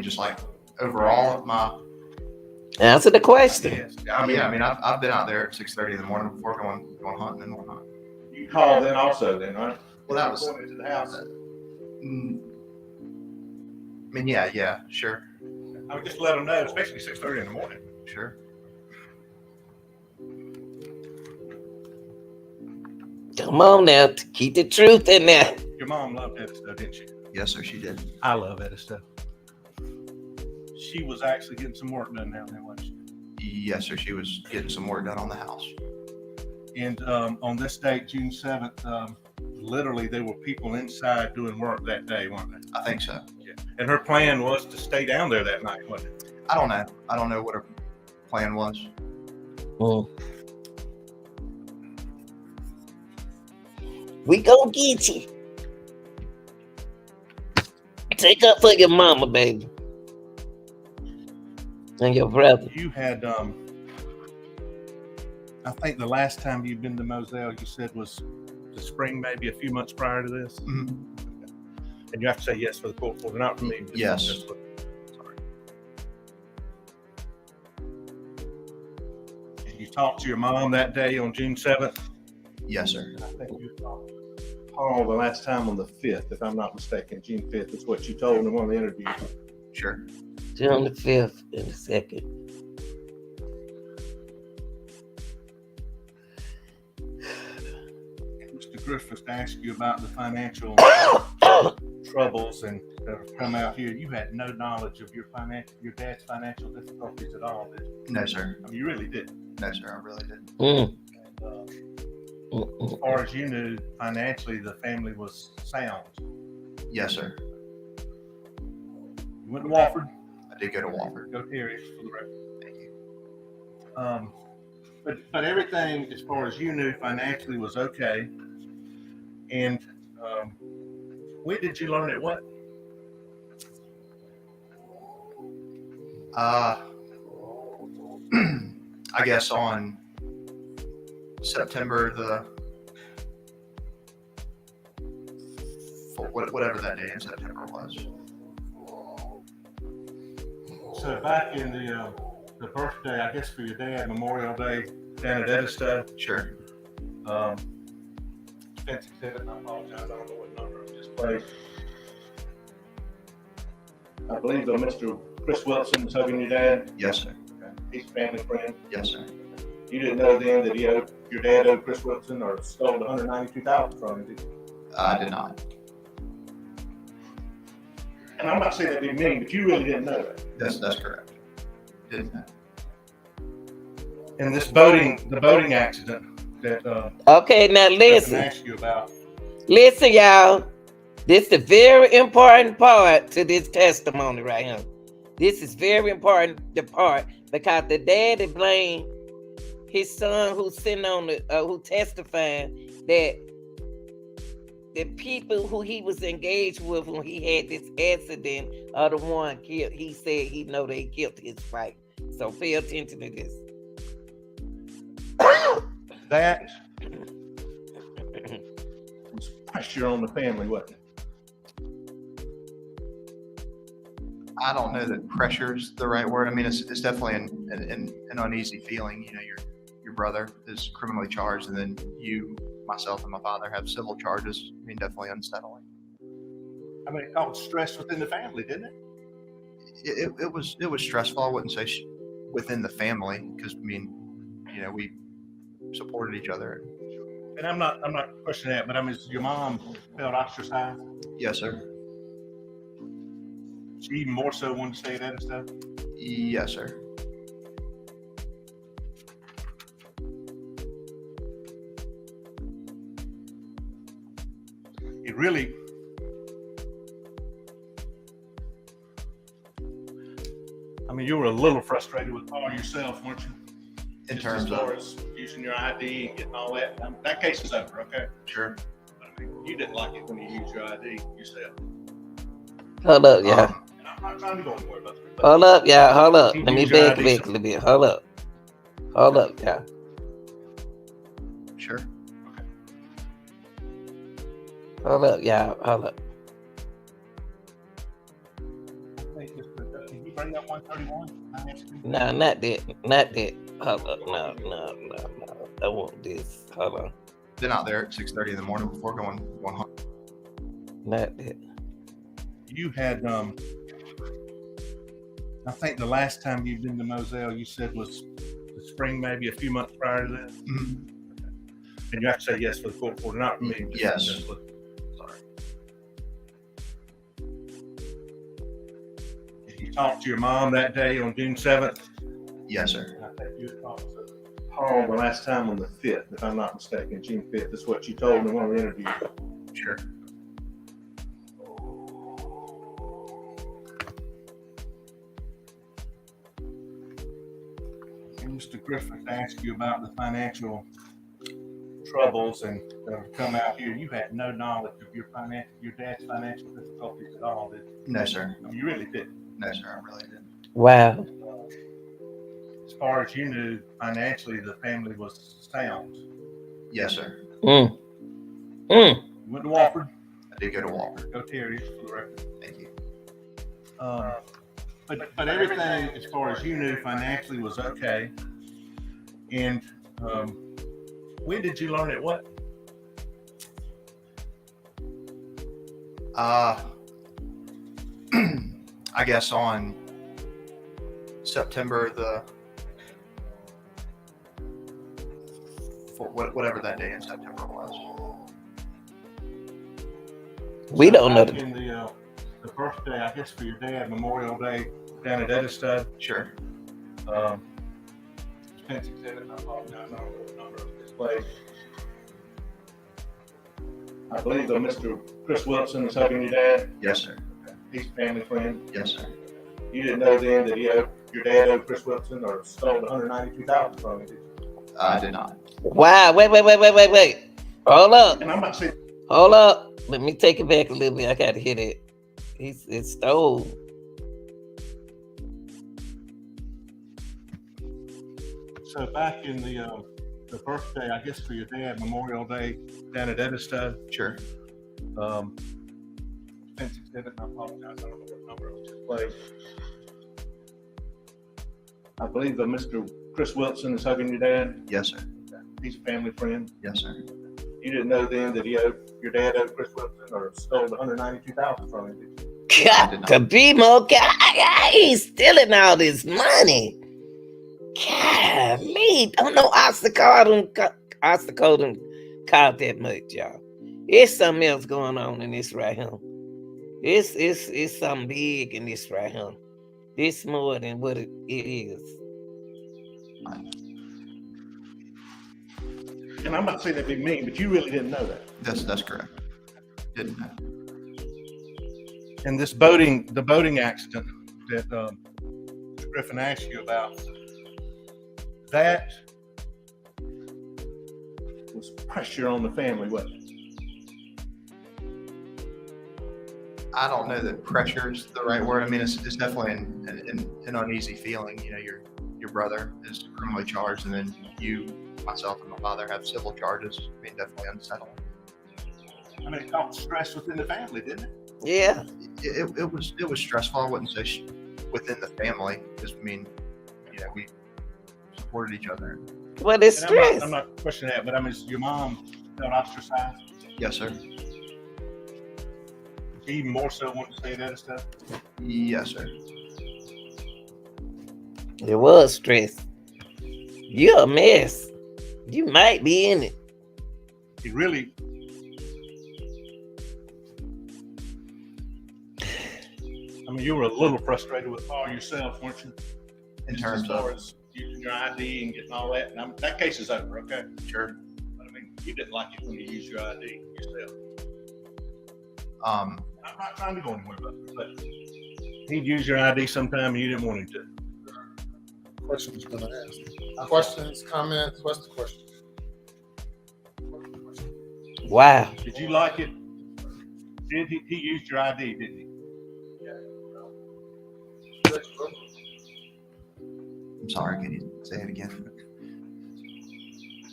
Just like overall, my Answer the question. yes. I've been out there at 6:30 in the morning before going hunting and whatnot. You called then also, right? Well, that was going into the house. Yeah, sure. I would just let them know, especially 6:30 in the morning. Sure. Come on now, keep the truth in there. Your mom loved that stuff, didn't she? Yes, sir, she did. I love Etta stuff. She was actually getting some work done down there, wasn't she? Yes, sir, she was getting some work done on the house. And on this date, June 7th, literally there were people inside doing work that day, weren't there? I think so. Yeah. And her plan was to stay down there that night, wasn't it? I don't know. I don't know what her plan was. We gonna get you. Take up for your mama, baby. And your brother. You had, I think the last time you'd been to Moselle, you said was the spring, maybe a few months prior to this. Mhm. And you have to say yes for the court order, not for me. Yes. Sorry. And you talked to your mom that day on June 7th. Yes, sir. And I think you talked to Paul the last time on the 5th, if I'm not mistaken. June 5th is what you told in one of the interviews. Sure. June the 5th and the 2nd. Mr. Griffiths asked you about the financial troubles and that have come out here. You had no knowledge of your dad's financial difficulties at all, did you? No, sir. I mean, you really didn't. No, sir, I really didn't. Mm. And, as far as you knew, financially, the family was sound. Yes, sir. You went to Wofford. I did go to Wofford. Go Terry for the record. Thank you. But everything, as far as you knew, financially was okay. And when did you learn it? What? I guess on September whatever that day in September was. So back in the birthday, I guess for your dad, Memorial Day, down at Edista. Sure. Defense exhibit, I apologize, I don't know what number it just played. I believe Mr. Chris Wilson was hugging your dad. Yes, sir. He's a family friend. Yes, sir. You didn't know then that your dad owed Chris Wilson or stole $192,000 from him, did you? I did not. And I'm not saying that to be mean, but you really didn't know that. That's correct. Didn't know. And the boating accident that Okay, now I listen. asked you about. Listen, y'all. This is a very important part to this testimony right here. This is very important, the part, because the daddy blamed his son who's sitting on the, who testified that the people who he was engaged with when he had this accident are the one killed. He said he know they killed his wife. So pay attention to this. That was pressure on the family, wasn't it? I don't know that pressure is the right word. I mean, it's definitely an uneasy feeling. You know, your brother is criminally charged, and then you, myself, and my father have civil charges. I mean, definitely unsettling. I mean, it caused stress within the family, didn't it? It was stressful. I wouldn't say within the family, because I mean, you know, we supported each other. And I'm not questioning that, but I mean, your mom felt ostracized. Yes, sir. She even more so wanted to stay at that stuff. Yes, sir. It really, I mean, you were a little frustrated with Paul yourself, weren't you? In Just terms as far of as using your ID and getting all that. That case is over, okay? sure. But I mean, you didn't like it when you used your ID yourself. Hold up, y'all. And I'm not trying to go anywhere about it. Hold up, y'all. Hold up. You Let me use your back ID a little bit. Hold up. Hold up, y'all. Sure. Hold up, y'all. Hold up. Can you bring up 131? No, not that. Not that. Hold up. No. I want this. Hold on. Been out there at 6:30 in the morning before going home. Not that. You had, I think the last time you'd been to Moselle, you said was the spring, maybe a few months prior to that. Mhm. And you have to say yes for the court order, not for me. Yes. Sorry. You talked to your mom that day on June 7th. Yes, sir. I think you had talked to Paul the last time on the 5th, if I'm not mistaken, June 5th. That's what you told me in one of the interviews. Sure. And Mr. Griffith asked you about the financial troubles and come out here. You had no knowledge of your dad's financial difficulties at all, did you? No, sir. I mean, you really didn't. No, sir. I really didn't. Wow. As far as you knew, financially, the family was sound. Yes, sir. Mm. You went to Wofford. I did go to Walmart. Go Terriers for the record. Thank you. But everything, as far as you knew, financially was okay. And when did you learn it? What? I guess on September whatever that day in September was. We don't know. Back in the birthday, I guess, for your dad, Memorial Day, down at Edistad. Sure. Fence exhibit, I apologize, I don't know what number of display. I believe that Mr. Chris Wilson is helping your dad. Yes, sir. He's a family friend. Yes, sir. You didn't know then that your dad owed Chris Wilson or stole $192,000 from him, did you? I did not. Wow. Wait. Hold up. And I'm not saying Hold up. Let me take it back a little bit. I got to hit it. It's stole. so. Back in the birthday, I guess, for your dad, Memorial Day, down at Edistad. Sure. Fence exhibit, I apologize, I don't know what number of display. I believe that Mr. Chris Wilson is hugging your dad. Yes, sir. He's a family friend. Yes, sir. You didn't know then that your dad owed Chris Wilson or stole $192,000 from him, did you? Got to be more. He's stealing all this money. Golly, don't know oxycodone caught that much, y'all. It's something else going on in this right here. It's something big in this right here. It's more than what it is. And I'm not saying that being mean, but you really didn't know that. That's correct. Didn't know. And the boating accident that Griffin asked you about, that was pressure on the family, wasn't it? I don't know that pressure is the right word. I mean, it's definitely an uneasy feeling. You know, your brother is criminally charged, and then you, myself, and my father have civil charges. I mean, definitely unsettling. I mean, it caused stress within the family, didn't it? Yeah. It was stressful. I wouldn't say within the family, because I mean, you know, we supported each other. Well, it's And stress. I'm not questioning that, but I mean, your mom felt ostracized. Yes, sir. Even more so wanted to say that stuff. Yes, sir. It was stress. You're a mess. You might be in it. It really. I mean, you were a little frustrated with Paul yourself, weren't you? In Just terms as far of as using your ID and getting all that. And that case is over, okay? sure. But I mean, you didn't like it when you used your ID yourself. I'm not trying to go anywhere about it, but he'd use your ID sometime and you didn't want him to. Questions been asked. Questions, comments, what's the question? Wow. Did you like it? He used your ID, didn't he? I'm sorry. Can you say it again?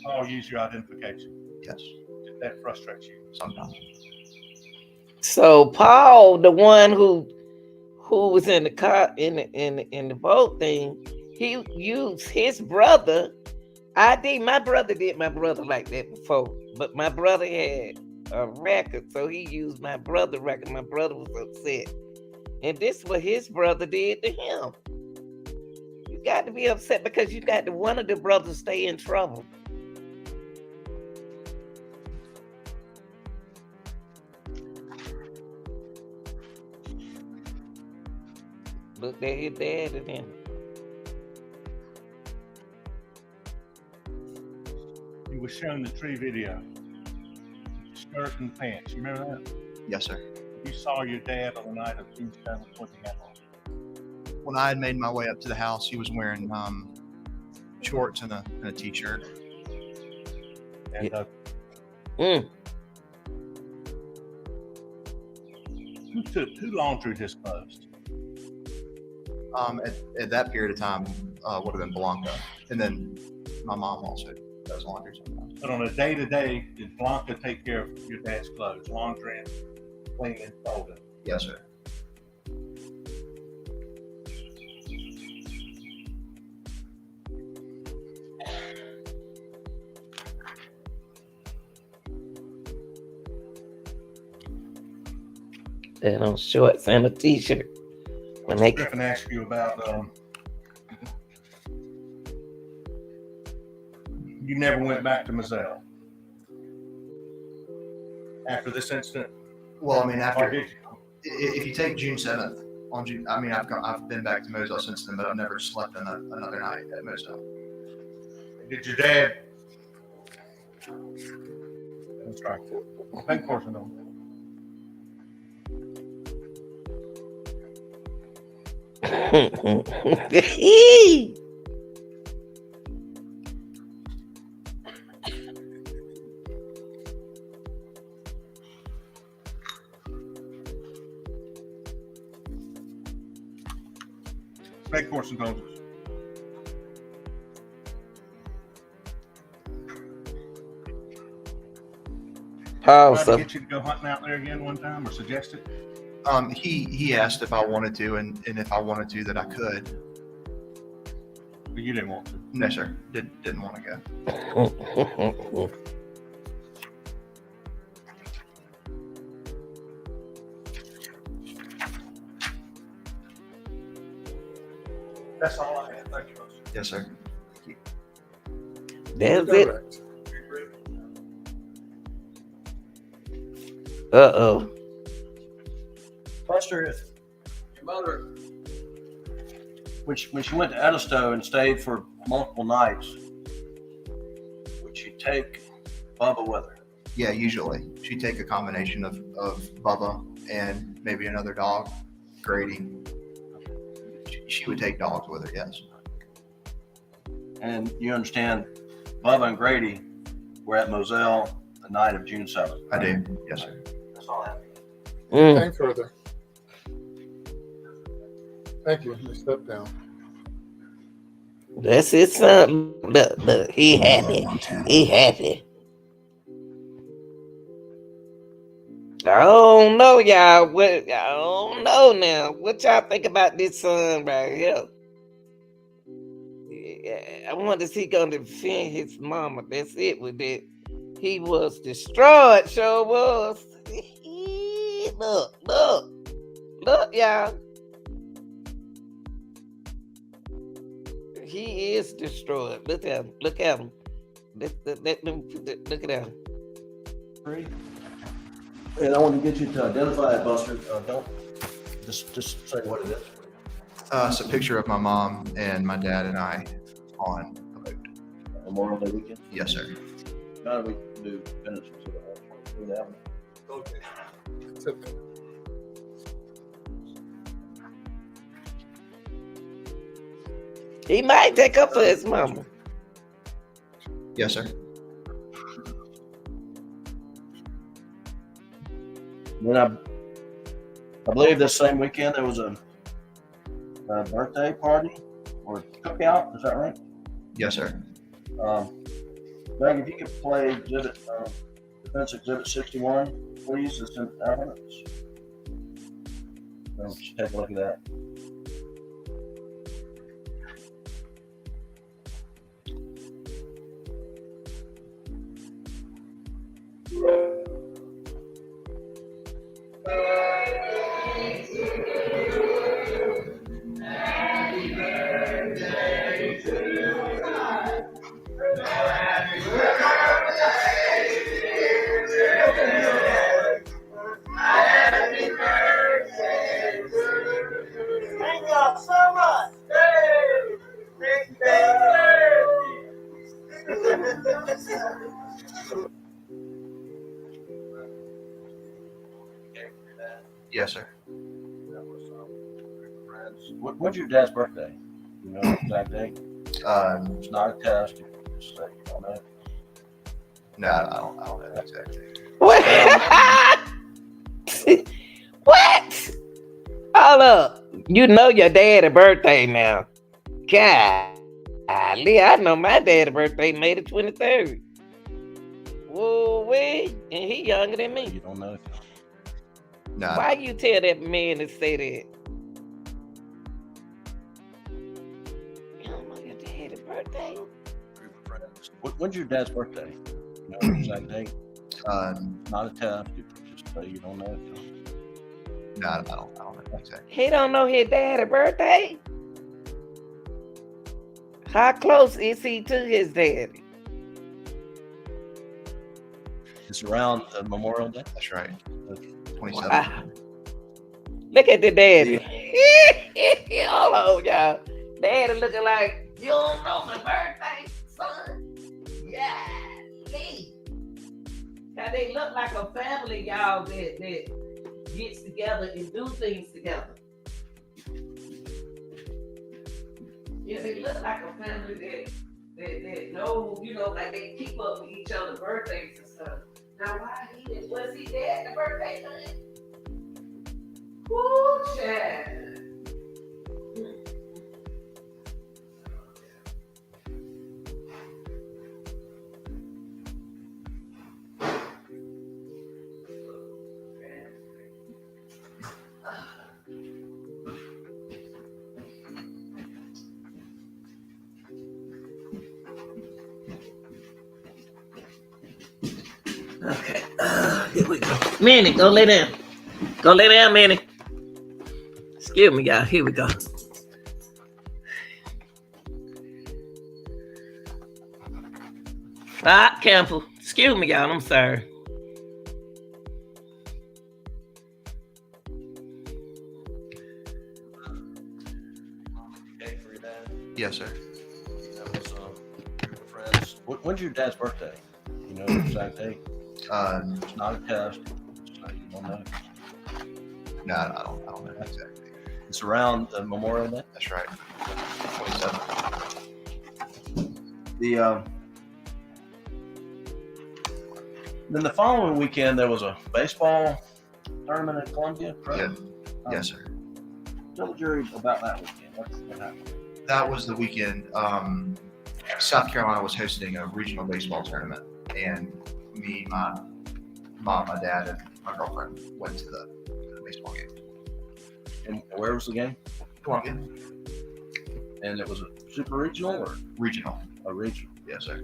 Paul used your identification. Yes. Did that frustrate you? Sometimes. So Paul, the one who was in the car in the boat thing, he used his brother ID. My brother did my brother like that before, but my brother had a record, so he used my brother record. My brother was upset, and this is what his brother did to him. You got to be upset because you got one of the brothers stay in trouble. Looked at his dad and then. You were showing the tree video. Skirt and pants. You remember that? Yes, sir. You saw your dad on the night of June 7th. What he had on? When I had made my way up to the house, he was wearing shorts and a t-shirt. And Mm. who laundry his clothes? At that period of time, would have been Blanca, and then my mom also does laundry sometimes. But on a day-to-day, did Blanca take care of your dad's clothes, laundry, cleaning, folding? Yes, sir. And on shorts and a t-shirt. When they Griffin asked you about you never went back to Moselle after this incident. Well, I mean, Or after did you? if you take June 7th on June, I mean, I've been back to Moselle since then, but I've never slept another night at Moselle. Did your dad? That's right. Thank you, no. Beg for some indulgence. Oh, Tried to so get you to go hunting out there again one time, or suggested? He asked if I wanted to, and if I wanted to, that I could. But you didn't want to. No, sir. Didn't want to go. That's all I had. Thank you. Yes, sir. that's it. Correct. Uh-oh. Buster, if your mother, when she went to Edisto and stayed for multiple nights, would she take Bubba with her? Yeah, usually she'd take a combination of Bubba and maybe another dog, Grady. She would take dogs with her. Yes. And you understand, Bubba and Grady were at Moselle the night of June 7th. I do. Yes, sir. That's all I have. Mm. Anything further? Thank you. You step down. That's his son. Look, he happy. He happy. I don't know, y'all. I don't know now. What y'all think about this son right here? Yeah, I wonder if he gonna defend his mama. That's it with it. He was destroyed, sure was. Look, y'all. He is destroyed. Look at him. Look at him. Look at him. And I want to get you to identify it, Buster. Don't just say what it is. It's a picture of my mom and my dad and I on a boat. Memorial Day weekend. Yes, sir. Now we can do minutes to the whole. Okay. Sit there. He might take up for his mama. Yes, sir. Then I believe this same weekend there was a birthday party or cookout. Is that right? Yes, sir. Meg, if you could play Defense Exhibit 61, please. It's in evidence. Just take a look at that. Yes, sir. That was a group of friends. When's your dad's birthday? You know the exact date? It's not a test. Just say you don't know. No, I don't know exactly. What? What? Hold up. You know your dad's birthday now. Golly, I know my dad's birthday May the 23rd. Whoa, wait. And he younger than You me. don't know. No, Why you tell that man to say that? You don't know your dad's birthday? Group of friends. When's your dad's birthday? You know the exact date? Not a test. You just say you don't know. no, I don't know exactly. He don't know his dad's birthday? How close is he to his daddy? It's around Memorial Day. That's right. 27. Wow. Look at the daddy. Hold on, y'all. Daddy looking like, you don't know my birthday, son? Yeah. Now they look like a family, y'all, that gets together and do things together. Yeah, they look like a family that know, you know, like they keep up with each other's birthdays and stuff. Now, why was he there at the birthday night? Woo, child. Okay, here we go. Manny, go lay down. Go lay down, Manny. Excuse me, y'all. Here we go. Stop, Campbell. Excuse me, y'all. I'm sorry. Okay for your dad? Yes, sir. That was a group of friends. When's your dad's birthday? You know the exact date? It's not a test. Just say you don't know. No, I don't know exactly. It's around Memorial Day. That's right. 27. Then the following weekend there was a baseball tournament in Columbia. Correct? Yeah. Yes, sir. Tell the jury about that weekend. What happened? That was the weekend. South Carolina was hosting a regional baseball tournament, and me, my mom, my dad, and my girlfriend went to the baseball game. And where was the game? Columbia. And it was a super regional or Regional. a regional? Yes, sir.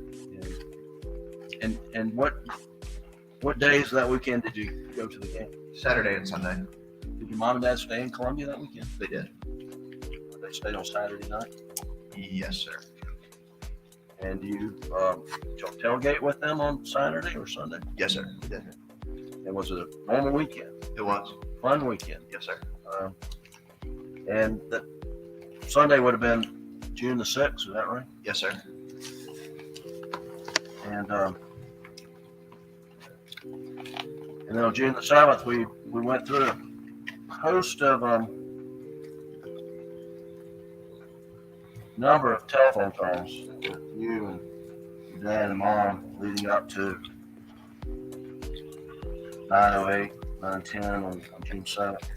And what days that weekend did you go to the game? Saturday and Sunday. Did your mom and dad stay in Columbia that weekend? They did. They stayed on Saturday night. Yes, sir. And you tailgate with them on Saturday or Sunday? Yes, sir. They did. And was it a normal weekend? It was. Fun weekend? Yes, sir. And that Sunday would have been June the 6th, is that right? Yes, sir. And then on June the 7th, we went through a host of number of telephone calls with you and your dad and mom leading up to 9:08, 9:10 on June 7th.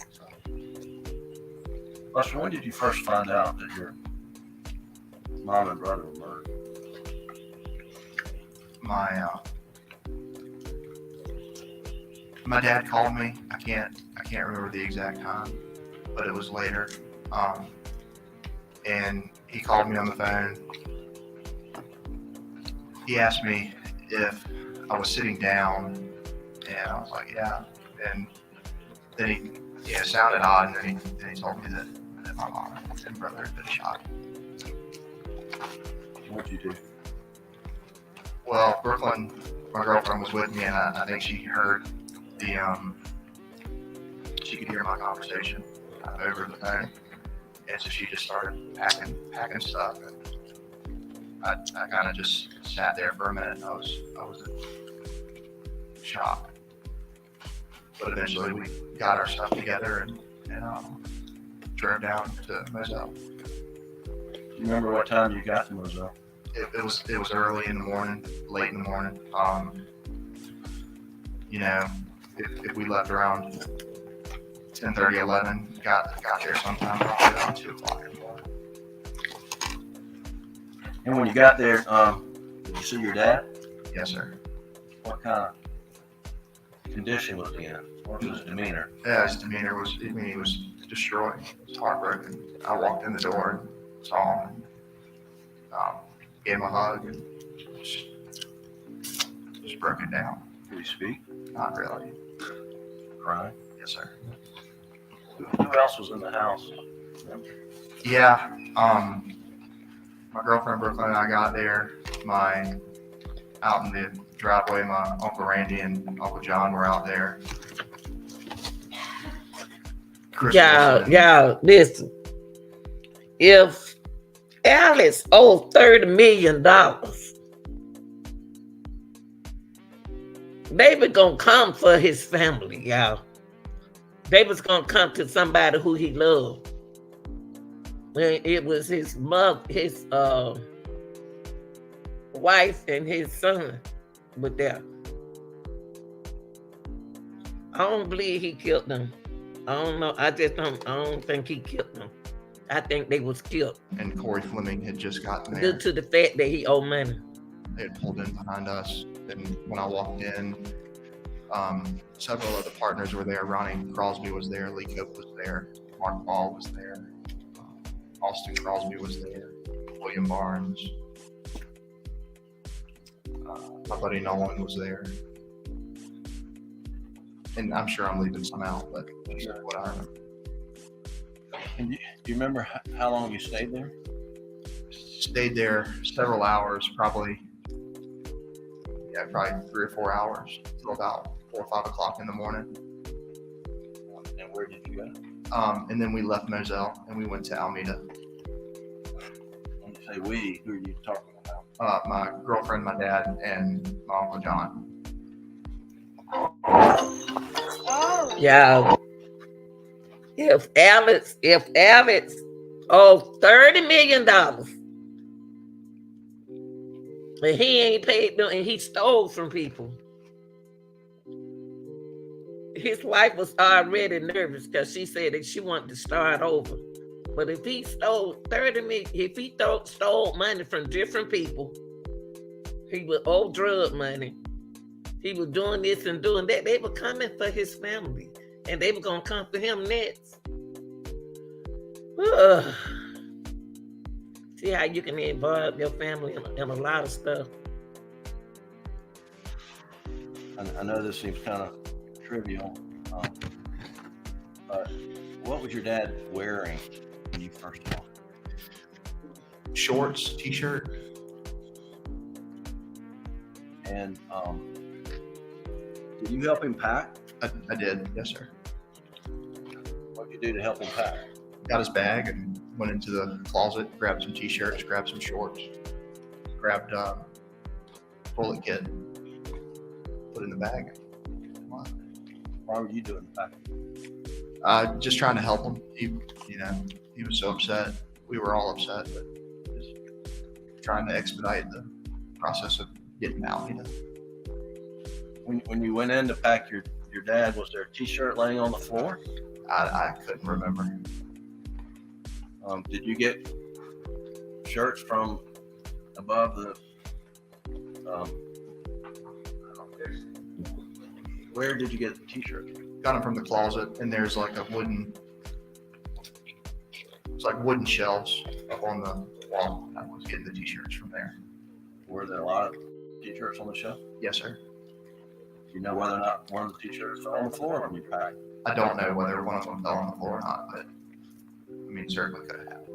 Buster, when did you first find out that your mom and brother were murdered? My dad called me. I can't remember the exact time, but it was later. And he called me on the phone. He asked me if I was sitting down, and I was like, yeah. And then it sounded odd, and then he told me that my mom and brother had been shot. What'd you do? Well, Brooklyn, my girlfriend, was with me, and I think she heard she could hear my conversation over the phone, and so she just started packing stuff, and I kind of just sat there for a minute, and I was in shock. But eventually we got our stuff together and drove down to Murdaugh. Do you remember what time you got to Murdaugh? It was early in the morning, late in the morning. You know, if we left around 10:30, 11, got there sometime around 2 o'clock in the morning. And when you got there, did you see your dad? Yes, sir. What kind of condition was he in? What was his demeanor? Yeah, his demeanor was, I mean, he was destroyed. He was heartbroken. I walked in the door and saw him and gave him a hug and just broke it down. Did he speak? Not really. Crying? Yes, sir. Who else was in the house? Yeah, my girlfriend Brooklyn and I got there. Out in the driveway, my Uncle Randy and Uncle John were out there. Y'all, listen. If Alex owed $30 million, they were gonna come for his family, y'all. They was gonna come to somebody who he loved. When it was his mother, his wife and his son were there. I don't believe he killed them. I don't know. I don't think he killed them. I think they was killed And Corey Fleming had just gotten due there. to the fact that he owed money. They had pulled in behind us. And when I walked in, several of the partners were there. Ronnie Crosby was there. Lee Cope was there. Mark Ball was there. Austin Crosby was there. William Barnes. My buddy Nolan was there. And I'm sure I'm leaving some out, but that's what I remember. And do you remember how long you stayed there? Stayed there several hours, probably 3 or 4 hours till about 4 or 5 o'clock in the morning. And where did you go? And then we left Moselle and we went to Alameda. When you say we, who are you talking about? My girlfriend, my dad, and my Uncle John. Yeah. If Alex owed $30 million and he ain't paid them and he stole from people, his wife was already nervous because she said that she wanted to start over. But if he stole 30 million, if he stole money from different people, he would owe drug money. He was doing this and doing that. They were coming for his family, and they were gonna come for him next. Ugh. See how you can involve your family in a lot of stuff. I know this seems kind of trivial, but what was your dad wearing when you first saw him? Shorts, t-shirt. And did you help him pack? I did, yes, sir. What did you do to help him pack? Got his bag and went into the closet, grabbed some t-shirts, grabbed some shorts, grabbed bullet kit, put it in the bag. Why were you doing the packing? Just trying to help him. He was so upset. We were all upset, but just trying to expedite the process of getting out. When you went in to pack your dad, was there a t-shirt laying on the floor? I couldn't remember. Did you get shirts from above the? Where did you get the t-shirts? Got them from the closet, and there's like wooden shelves up on the wall. I was getting the t-shirts from there. Were there a lot of t-shirts on the shelf? Yes, sir. Do you know whether or not one of the t-shirts fell on the floor when you packed? I don't know whether one of them fell on the floor or not, but I mean, it certainly could have happened.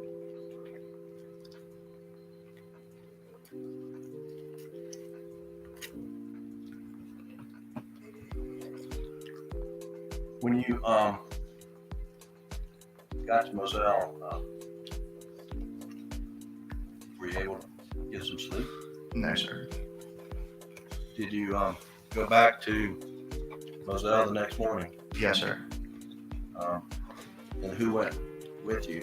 When you got to Moselle, were you able to get some sleep? No, sir. Did you go back to Moselle the next morning. Yes, sir. And who went with you?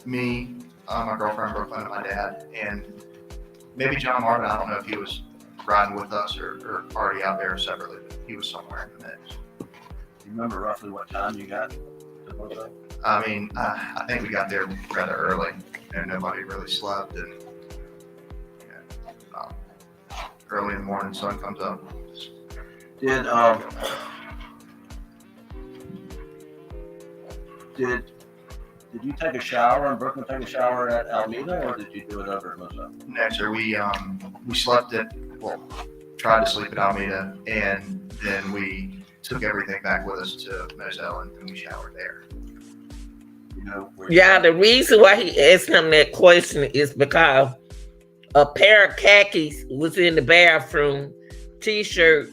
Me, my girlfriend Brooklyn, and my dad, and maybe John Marvin. I don't know if he was riding with us or already out there separately, but he was somewhere in the mix. Do you remember roughly what time you got to Moselle? I mean, I think we got there rather early, and nobody really slept, and early in the morning, sun comes up. Did you take a shower and Brooklyn take a shower at Alameda, or did you do it over at Moselle? No, sir. We slept tried to sleep at Alameda, and then we took everything back with us to Moselle, and we showered there. You know, Yeah, the reason why he asked him that question is because a pair of khakis was in the bathroom, t-shirt,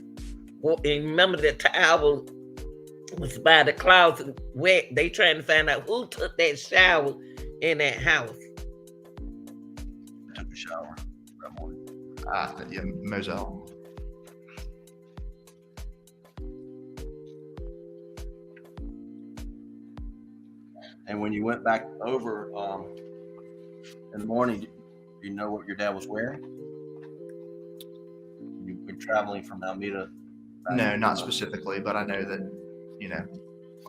and remember the towel was by the closet wet. They trying to find out who took that shower in that house. I took a shower that morning. Yeah, Moselle. And when you went back over in the morning, do you know what your dad was wearing? You've been traveling from Alameda. No, not specifically, but I know that,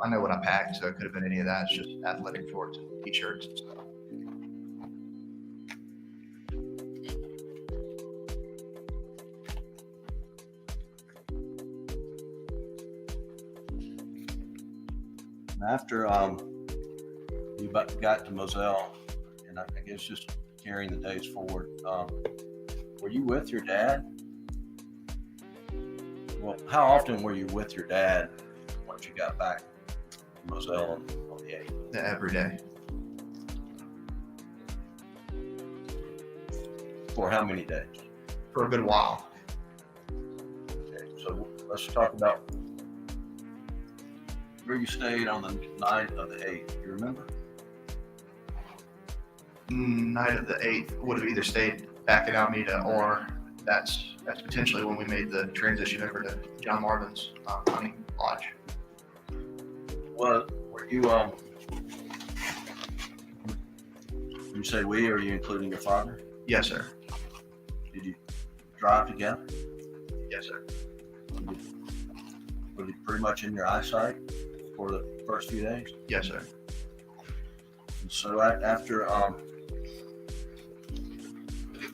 I know what I packed, so it could have been any of that. It's just athletic shorts and t-shirts and stuff. After you got to Moselle, and I guess just carrying the days forward, were you with your dad? Well, how often were you with your dad once you got back to Moselle on the 8th? Every day. For how many days? For a good while. Okay, so let's talk about where you stayed on the night of the 8th. You remember? Night of the 8th would have either stayed back at Alameda, or that's potentially when we made the transition over to John Marvin's hunting lodge. Well, were you you say we, or are you including your father? Yes, sir. Did you drive together? Yes, sir. Was he pretty much in your eyesight for the first few days? Yes, sir. And so after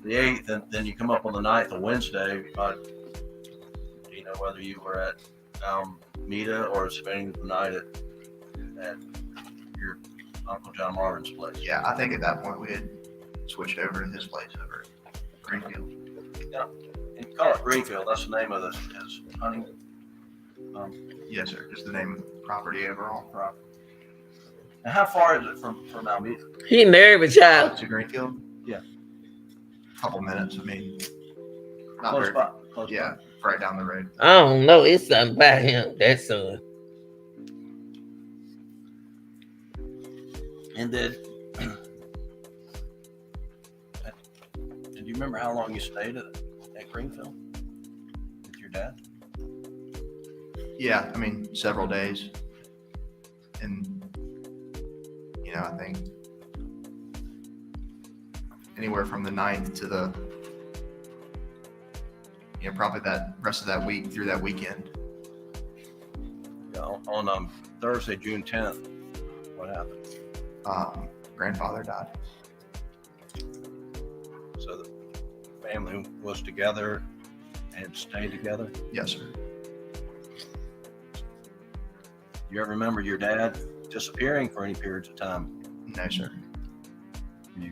the 8th, and then you come up on the 9th, a Wednesday. Do you know whether you were at Alameda or spending the night at your Uncle John Marvin's place? Yeah, I think at that point we had switched over to his place over at Greenfield. Yeah, and you call it Greenfield. That's the name of his hunting Yes, sir. Just the name of the property overall. property. And how far is it from Alameda? He nervous, y'all. To Greenfield? Yeah. Couple minutes. I mean, not Close very. by. Close Yeah, right down the road. I don't know. It's something about him, that son. And then, do you remember how long you stayed at Greenfield with your dad? Yeah, I mean, several days. And, I think anywhere from the 9th to the, probably that rest of that week through that weekend. Yeah, on Thursday, June 10th, what happened? Grandfather died. So the family was together and stayed together. Yes, sir. You ever remember your dad disappearing for any periods of time? No, sir. You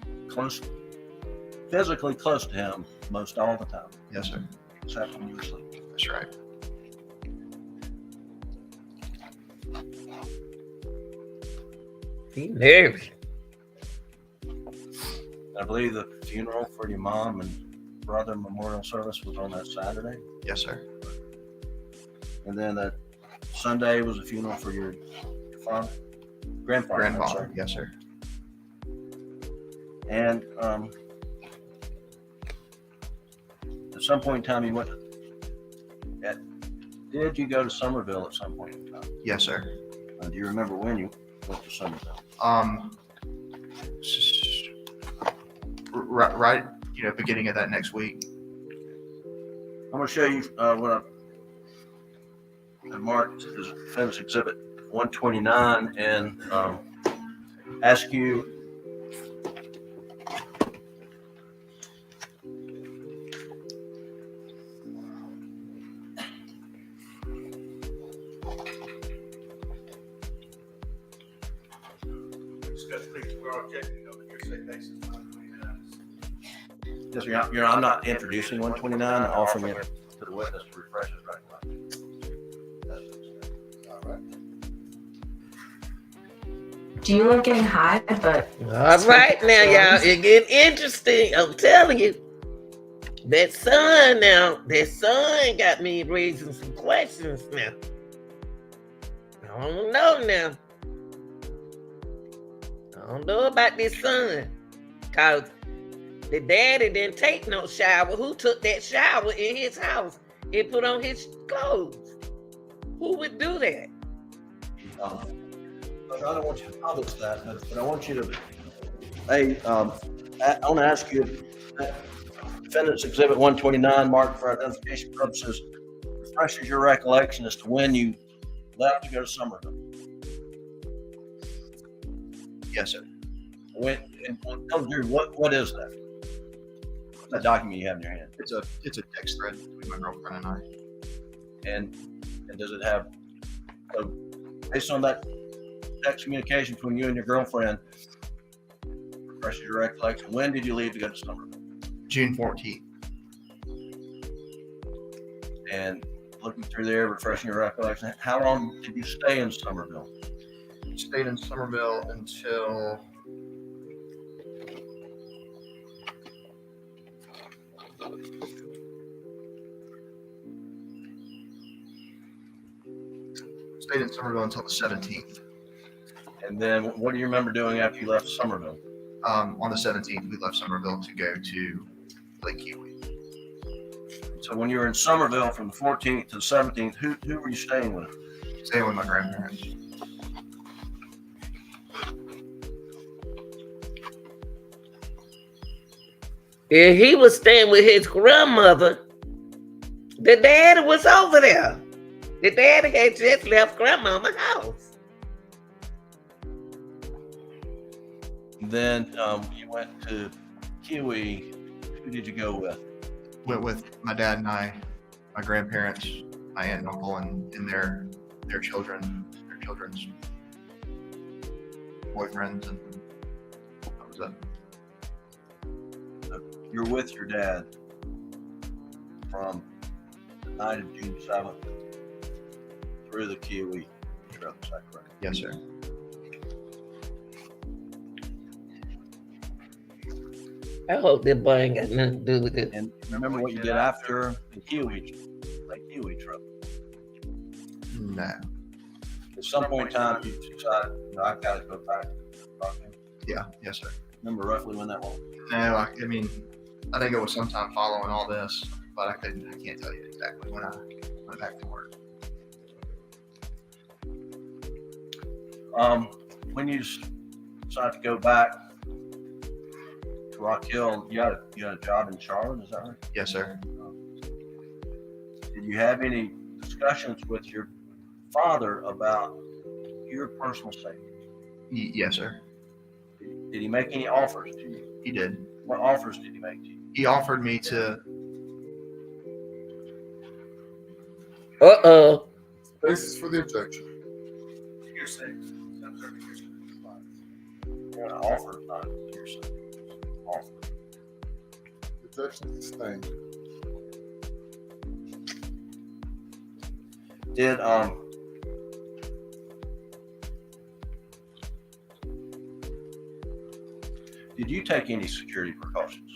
physically close to him most all the time, Yes, sir. except when you were sleeping. That's right. He nervous. I believe the funeral for your mom and brother memorial service was on that Saturday. Yes, sir. And then that Sunday was a funeral for your father, grandfather. I'm Grandfather. sorry. Yes, sir. And at some point in time, you went Did you go to Somerville at some point in time? Yes, sir. Do you remember when you went to Somerville? Right, beginning of that next week. I'm going to show you what I marked as Defense Exhibit 129 and ask you. Yes, I'm not introducing 129, I'm offering it to the witness to refresh his recollection. All right. Do you love getting high? But All right, now, y'all, it getting interesting. I'm telling you. That son got me raising some questions now. I don't know now. I don't know about this son. Because the daddy didn't take no shower. Who took that shower in his house and put on his clothes? Who would do that? I don't want you to publish that, but I want you to. Hey, I want to ask you, Defendant's Exhibit 129, marked for identification purposes, refreshes your recollection as to when you left to go to Somerville. Yes, sir. When? And tell Drew, what is that? What's that document you have in your hand? It's a text thread between my girlfriend and I. And does it have? So based on that text communication between you and your girlfriend, refreshes your recollection. When did you leave to go to Somerville? June 14th. And looking through there, refreshing your recollection, how long did you stay in Somerville? Stayed in Somerville until the 17th. And then what do you remember doing after you left Somerville? On the 17th, we left Somerville to go to Lake Kiwi. So when you were in Somerville from the 14th to the 17th, who were you staying with? Staying with my grandparents. If he was staying with his grandmother, the daddy was over there. The daddy had just left grandmama's house. Then you went to Kiwi. Who did you go with? Went with my dad and I, my grandparents, my aunt and uncle, and their children's boyfriends, and that was it. You're with your dad from the night of June 7th through the Kiwi trip, is that correct? Yes, sir. I hope that boy ain't got nothing to do with it. And remember what you did after the Kiwi trip? No. At some point in time, you decided, I've got to go back. Yeah. Yes, sir. Remember roughly when that was? No, I mean, I think it was sometime following all this, but I can't tell you exactly when I went back to work. When you decided to go back to Rock Hill, you had a job in Charlotte, is that right? Yes, sir. Did you have any discussions with your father about your personal safety? Yes, sir. Did he make any offers to you? He did. What offers did he make to you? He offered me to. Uh-oh. Basis for the objection. Hearsay. Yeah, offer, not hearsay. Offer. Objection sustained. Did you take any security precautions?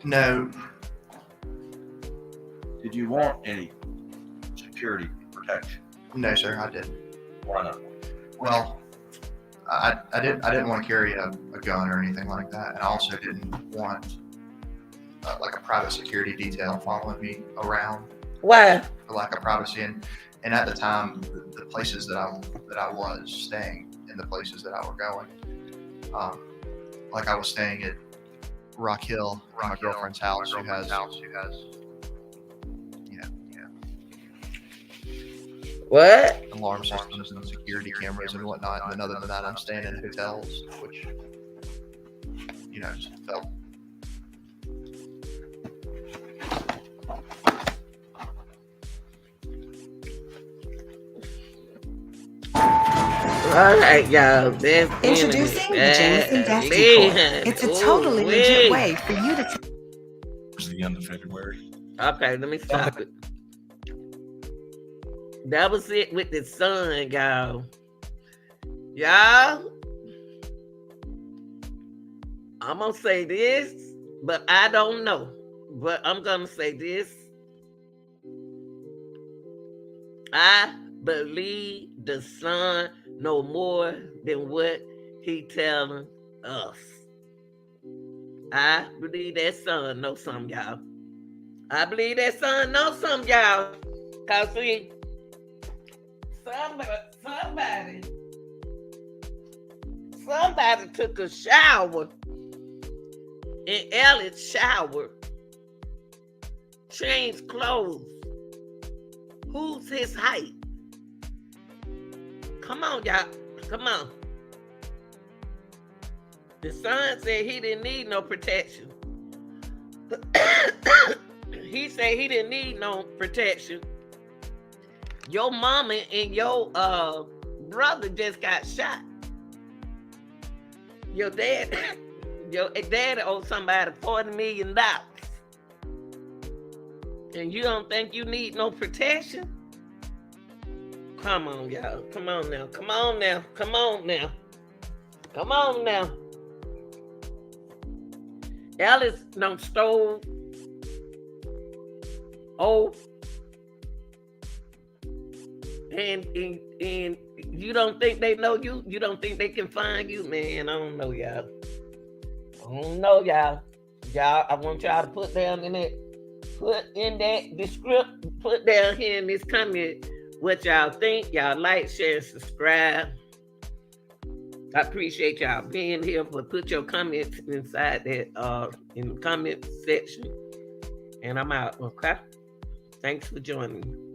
No. Did you want any security protection? No, sir, I didn't. Why not? Well, I didn't want to carry a gun or anything like that, and I also didn't want like a private security detail following me around Why? for lack of privacy. And at the time, the places that I was staying and the places that I were going, like I was staying at Rock Hill, my girlfriend's house, who has What? alarm systems and security cameras and whatnot. And then other than that, I'm staying in hotels, which, just felt. All right, y'all. That's Introducing the Jameson Zesty Core. It's a totally legit way for you to. It's the end of February. Okay, let me stop it. That was it with the sun, y'all. Y'all, I'm gonna say this, but I don't know. But I'm gonna say this. I believe the son know more than what he telling us. I believe that son know something, y'all. I believe that son know something, y'all. Cause see, somebody took a shower in Elliot's shower, changed clothes. Who's his height? Come on, y'all. Come on. The son said he didn't need no protection. He said he didn't need no protection. Your mama and your brother just got shot. Your dad owed somebody $40 million. And you don't think you need no protection? Come on, y'all. Come on now. Come on now. Come on now. Come on now. Alice done stole. Oh. And you don't think they know you? You don't think they can find you? Man, I don't know, y'all. I don't know, y'all. Y'all, I want y'all to put down in that description, put down here in this comment what y'all think. Y'all like, share, and subscribe. I appreciate y'all being here, but put your comments inside that in the comment section. And I'm out, okay? Thanks for joining me.